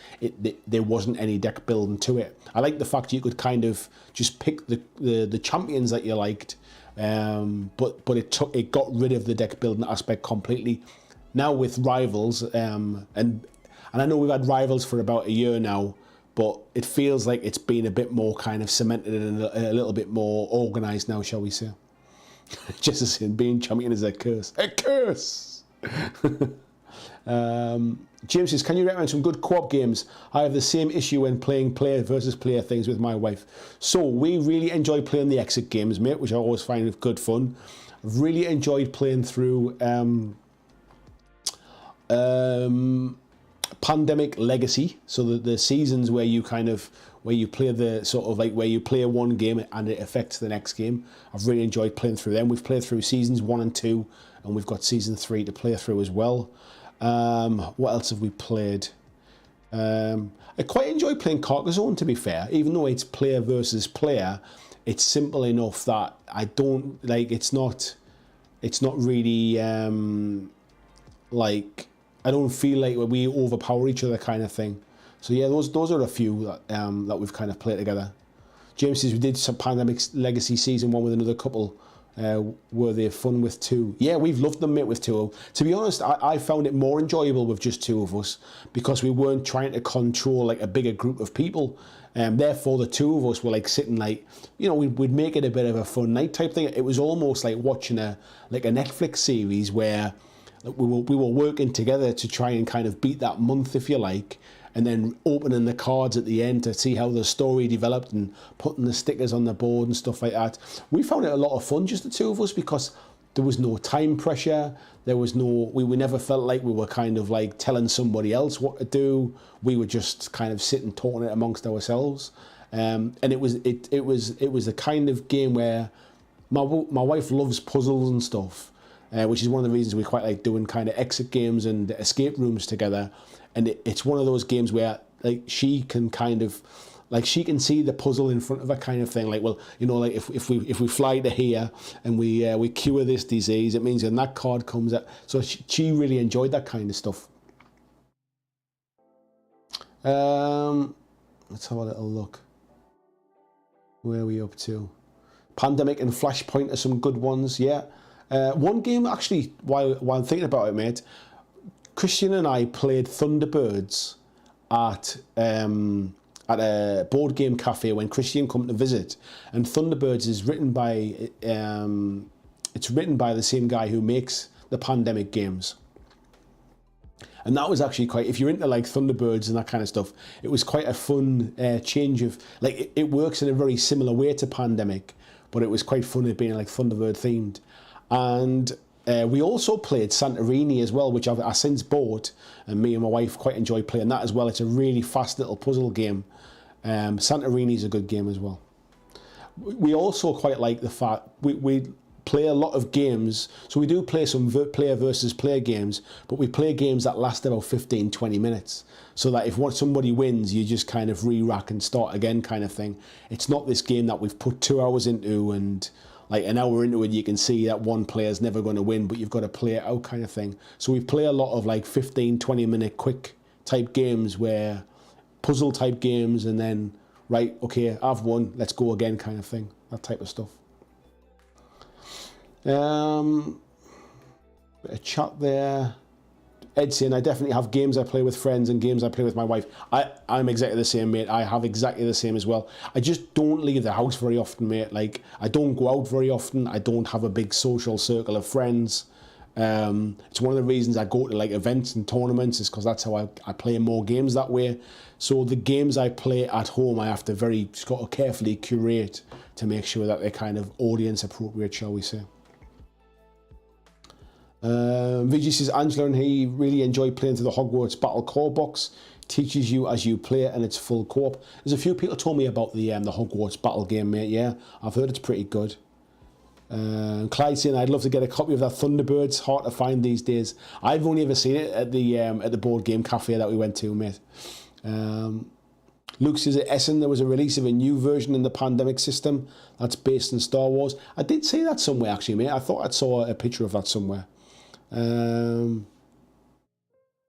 there wasn't any deck building to it. I like the fact you could kind of just pick the champions that you liked, but it got rid of the deck building aspect completely. Now with Rivals, and I know we've had Rivals for about a year now, but it feels like it's been a bit more kind of cemented and a little bit more organised now, shall we say. Just as in being champion is a curse. A curse! James says, can you recommend some good co-op games? I have the same issue when playing player versus player things with my wife. So we really enjoy playing the exit games, mate, which I always find good fun. I've really enjoyed playing through Pandemic Legacy, so the seasons where you play the sort of like where you play one game and it affects the next game. I've really enjoyed playing through them. We've played through seasons 1 and 2, and we've got season 3 to play through as well. What else have we played? I quite enjoy playing Carcassonne, to be fair, even though it's player versus player. It's simple enough that I don't like. It's not really like. I don't feel like we overpower each other kind of thing. So yeah, those are a few that we've kind of played together. James says we did some Pandemic Legacy season 1 with another couple. Were they fun with 2? Yeah, we've loved them, mate, with 2. To be honest, I found it more enjoyable with just 2 of us because we weren't trying to control like a bigger group of people. Therefore, the 2 of us were like sitting like, we'd make it a bit of a fun night type thing. It was almost like watching a Netflix series where we were working together to try and kind of beat that month, if you like, and then opening the cards at the end to see how the story developed and putting the stickers on the board and stuff like that. We found it a lot of fun, just the 2 of us, because there was no time pressure. There was we never felt like we were kind of like telling somebody else what to do. We were just kind of sitting talking it amongst ourselves. And it was the kind of game where my wife loves puzzles and stuff. Which is one of the reasons we quite like doing kind of exit games and escape rooms together. And it's one of those games where like she can kind of like she can see the puzzle in front of her kind of thing. Like, well, you know, like if we fly to here and we cure this disease, it means when that card comes out. So she really enjoyed that kind of stuff. Let's have a little look. Where are we up to? Pandemic and Flashpoint are some good ones, yeah. One game, actually, while I'm thinking about it, mate, Christian and I played Thunderbirds at a board game cafe when Christian come to visit. And Thunderbirds is written by, it's written by the same guy who makes the Pandemic games. And that was actually quite, if you're into like Thunderbirds and that kind of stuff, it was quite a fun change of, like it works in a very similar way to Pandemic, but it was quite fun at being like Thunderbird themed. And we also played Santorini as well, which I've since bought, and me and my wife quite enjoy playing that as well. It's a really fast little puzzle game. Santorini is a good game as well. We also quite like the fact we play a lot of games, so we do play some player versus player games, but we play games that last about 15-20 minutes, so that if somebody wins, you just kind of re-rack and start again kind of thing. It's not this game that we've put 2 hours into, and like an hour into it you can see that one player's never going to win, but you've got to play it out kind of thing. So we play a lot of like 15-20 minute quick type games, where puzzle type games, and then right, okay, I've won, let's go again kind of thing, that type of stuff. Bit of chat there. Ed saying, I definitely have games I play with friends and games I play with my wife. I'm exactly the same, mate. I have exactly the same as well. I just don't leave the house very often, mate. Like, I don't go out very often. I don't have a big social circle of friends. It's one of the reasons I go to like events and tournaments, is because that's how I play more games that way. So the games I play at home, I have to very carefully curate to make sure that they're kind of audience appropriate, shall we say. Vijay says, Angela and he really enjoy playing through the Hogwarts Battle Core box. Teaches you as you play, and it's full co-op. There's a few people told me about the Hogwarts Battle game, mate. Yeah, I've heard it's pretty good. Clyde saying, I'd love to get a copy of that Thunderbirds. Hard to find these days. I've only ever seen it at the board game cafe that we went to, mate. Luke says, at Essen there was a release of a new version in the Pandemic system that's based on Star Wars. I did see that somewhere, actually, mate. I thought I saw a picture of that somewhere.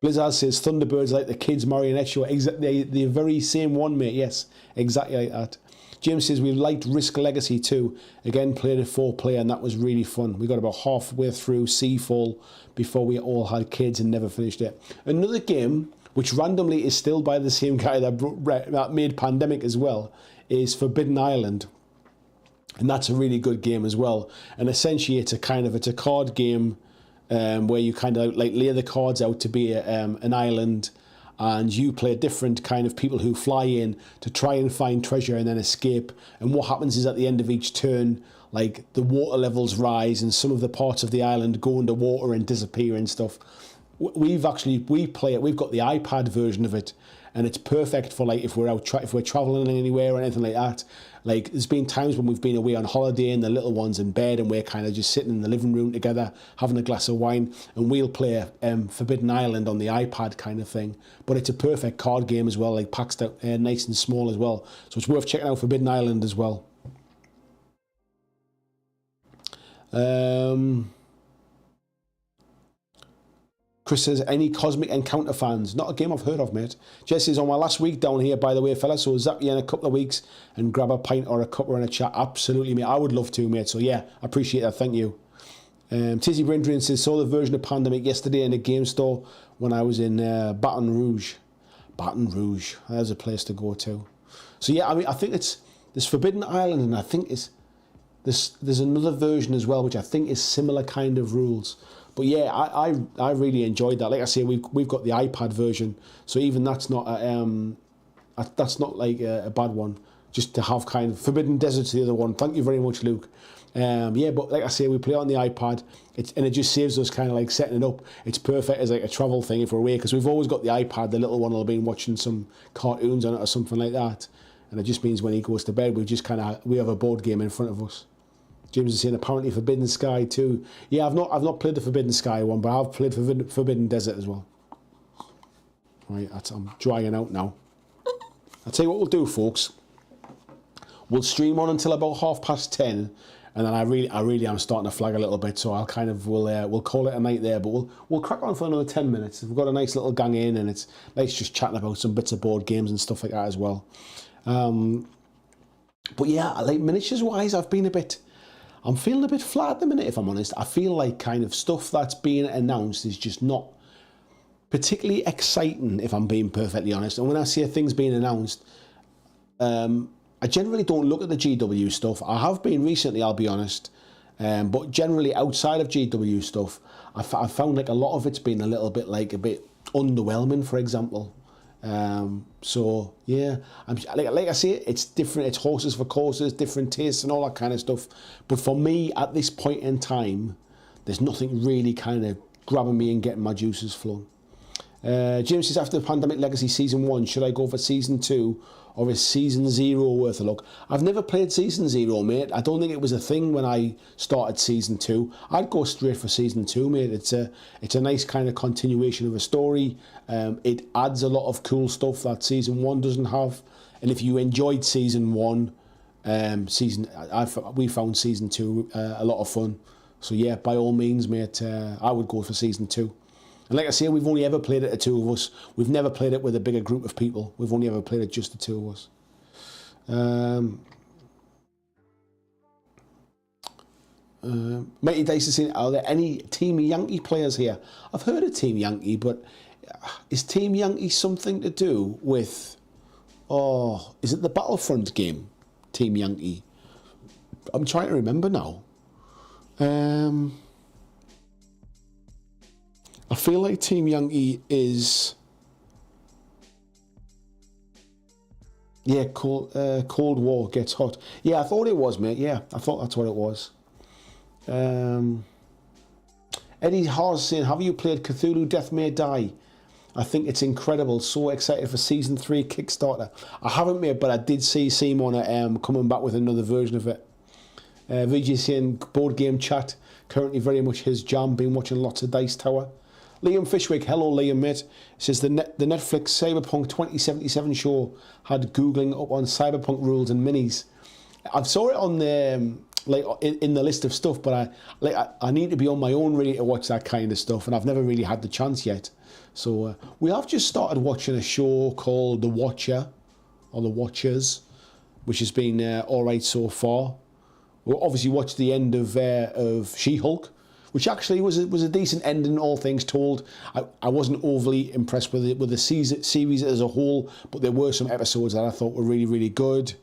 Blizzard says, Thunderbirds like the kids' marionette show. Exactly, the very same one, mate. Yes, exactly like that. James says, we liked Risk Legacy too. Again, played a 4-player, and that was really fun. We got about halfway through Seafall before we all had kids and never finished it. Another game, which randomly is still by the same guy that made Pandemic as well, is Forbidden Island. And that's a really good game as well. And essentially, it's a card game where you kind of like lay the cards out to be an island, and you play different kind of people who fly in to try and find treasure and then escape. And what happens is at the end of each turn, like the water levels rise and some of the parts of the island go underwater and disappear and stuff. We play it. We've got the iPad version of it, and it's perfect for like if we're out if we're traveling anywhere or anything like that. Like there's been times when we've been away on holiday and the little one's in bed and we're kind of just sitting in the living room together having a glass of wine, and we'll play Forbidden Island on the iPad kind of thing. But it's a perfect card game as well, like packed out nice and small as well. So it's worth checking out Forbidden Island as well. Chris says, any Cosmic Encounter fans? Not a game I've heard of, mate. Jesse's on my last week down here, by the way, fella, so zap you in a couple of weeks and grab a pint or a cuppa and a chat. Absolutely, mate. I would love to, mate. So, yeah, I appreciate that. Thank you. Tizzy Brindrian says, saw the version of Pandemic yesterday in a game store when I was in Baton Rouge. Baton Rouge. There's a place to go to. So, yeah, I mean, I think it's this Forbidden Island, and I think there's another version as well, which I think is similar kind of rules. But yeah, I really enjoyed that. Like I say, we've got the iPad version, so even that's not like a bad one. Just to have kind of Forbidden Desert's the other one. Thank you very much, Luke. Yeah, but like I say, we play it on the iPad, and it just saves us kind of like setting it up. It's perfect as like a travel thing if we're away, because we've always got the iPad. The little one will have been watching some cartoons on it or something like that, and it just means when he goes to bed, we have a board game in front of us. James is saying apparently Forbidden Sky too. Yeah, I've not played the Forbidden Sky one, but I've played Forbidden Desert as well. Right, I'm drying out now. I'll tell you what we'll do, folks. We'll stream on until about 10:30, and then I really am starting to flag a little bit, so I'll kind of we'll call it a night there. But we'll crack on for another 10 minutes. We've got a nice little gang in, and it's nice just chatting about some bits of board games and stuff like that as well. But yeah, like miniatures wise, I'm feeling a bit flat at the minute, if I'm honest. I feel like kind of stuff that's being announced is just not particularly exciting, if I'm being perfectly honest. And when I see things being announced, I generally don't look at the GW stuff. I have been recently, I'll be honest. But generally outside of GW stuff, I found like a lot of it's been a bit underwhelming, for example. So yeah, like I say, it's different. It's horses for courses, different tastes and all that kind of stuff. But for me, at this point in time, there's nothing really kind of grabbing me and getting my juices flowing. James says, after the Pandemic Legacy Season 1, should I go for Season 2 or is Season 0 worth a look? I've never played Season 0, mate. I don't think it was a thing when I started Season 2. I'd go straight for Season 2, mate. It's a nice kind of continuation of a story. It adds a lot of cool stuff that Season 1 doesn't have. And if you enjoyed Season 1, we found Season 2 a lot of fun. So yeah, by all means, mate, I would go for Season 2. And like I say, we've only ever played it, the two of us. We've never played it with a bigger group of people. We've only ever played it just the two of us. Mighty Dice is saying, are there any Team Yankee players here? I've heard of Team Yankee, but is Team Yankee something to do with... Oh, is it the Battlefront game, Team Yankee? I'm trying to remember now. I feel like Team Yankee is... Yeah, Cold War gets hot. Yeah, I thought it was, mate. Yeah, I thought that's what it was. Eddie Haas saying, have you played Cthulhu Death May Die? I think it's incredible. So excited for Season 3 Kickstarter. I haven't, mate, but I did see Simon coming back with another version of it. VG saying, board game chat, currently very much his jam, been watching lots of Dice Tower. Liam Fishwick, hello Liam, mate, says the Netflix Cyberpunk 2077 show had Googling up on Cyberpunk rules and minis. I saw it on the in the list of stuff, but I need to be on my own really to watch that kind of stuff, and I've never really had the chance yet. So we have just started watching a show called The Watcher, or The Watchers, which has been all right so far. We obviously watched the end of She-Hulk, which actually was a decent ending, all things told. I wasn't overly impressed with the series as a whole, but there were some episodes that I thought were really, really good.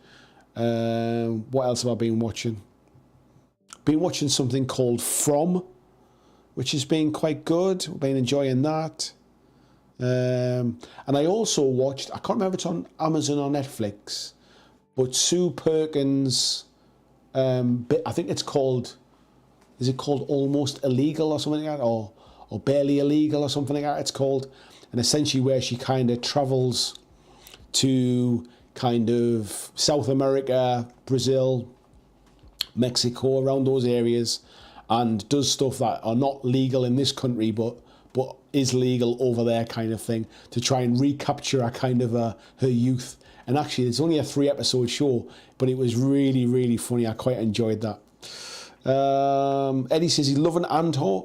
What else have I been watching? Been watching something called From, which has been quite good. I've been enjoying that. And I also watched, I can't remember if it's on Amazon or Netflix, but Sue Perkins' I think it's called... Is it called Almost Illegal or something like that? Or Barely Illegal or something like that it's called. And essentially where she kind of travels to kind of South America, Brazil, Mexico, around those areas, and does stuff that are not legal in this country but is legal over there kind of thing, to try and recapture a kind of her youth. And actually it's only a 3-episode show, but it was really, really funny. I quite enjoyed that. Eddie says he's loving Andor.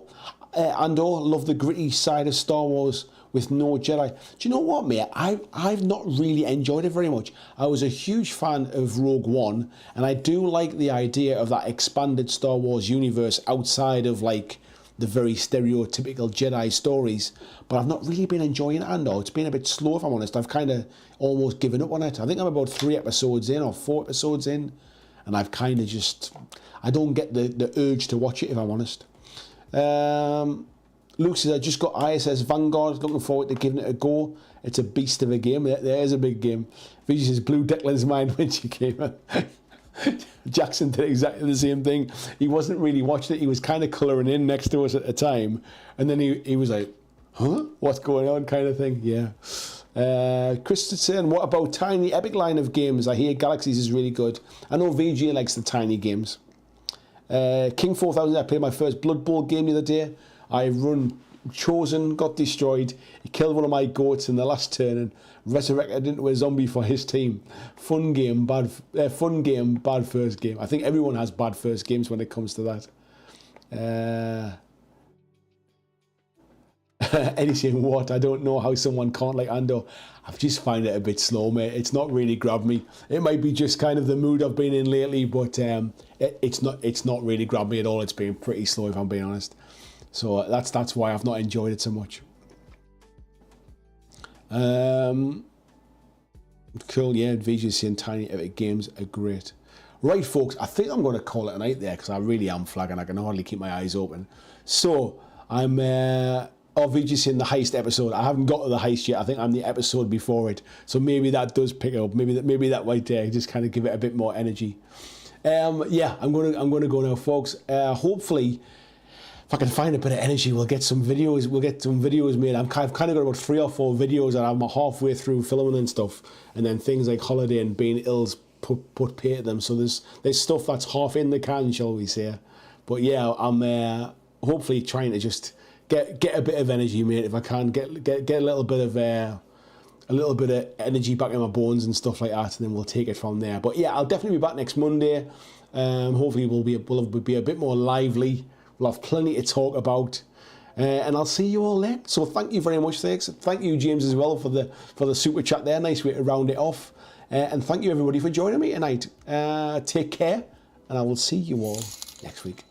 Love the gritty side of Star Wars with no Jedi. Do you know what, mate? I've not really enjoyed it very much. I was a huge fan of Rogue One, and I do like the idea of that expanded Star Wars universe outside of like the very stereotypical Jedi stories. But I've not really been enjoying Andor. It's been a bit slow, if I'm honest. I've kind of almost given up on it. I think I'm about 3 episodes in or 4 episodes in, and I've kind of just... I don't get the urge to watch it, if I'm honest. Luke says, I just got ISS Vanguard. Looking forward to giving it a go. It's a beast of a game. There is a big game. Vijay says, blew Declan's mind when she came in. Jackson did exactly the same thing. He wasn't really watching it. He was kind of colouring in next to us at the time. And then he was like, huh? What's going on kind of thing? Yeah. Chris is saying, what about Tiny Epic line of games? I hear Galaxies is really good. I know VG likes the tiny games. King 4000, I played my first Blood Bowl game the other day. I run chosen, got destroyed. He killed one of my goats in the last turn and resurrected into a zombie for his team. Fun game, bad first game. I think everyone has bad first games when it comes to that. Eddie saying, what? I don't know how someone can't like Ando. I've just find it a bit slow, mate. It's not really grabbed me. It might be just kind of the mood I've been in lately, but it's not really grabbed me at all. It's been pretty slow, if I'm being honest. So that's why I've not enjoyed it so much. Cool, yeah. VJ's saying tiny epic games are great. Right, folks, I think I'm going to call it a night there because I really am flagging. I can hardly keep my eyes open. So I'm VJ's in the heist episode. I haven't got to the heist yet. I think I'm the episode before it. So maybe that does pick up. Maybe that might just kind of give it a bit more energy. Yeah, I'm gonna go now, folks. Hopefully, if I can find a bit of energy, we'll get some videos. We'll get some videos made. I've kind of got about 3 or 4 videos that I'm halfway through filming and stuff, and then things like holiday and being ill's put pay to them. So there's stuff that's half in the can, shall we say? But yeah, I'm hopefully trying to just get a bit of energy, mate. If I can get a little bit of energy back in my bones and stuff like that, and then we'll take it from there. But yeah, I'll definitely be back next Monday. Hopefully we'll be a bit more lively. We'll have plenty to talk about, and I'll see you all then. So thank you very much, thanks. Thank you, James, as well for the super chat there. Nice way to round it off. And thank you everybody for joining me tonight. Take care, and I will see you all next week.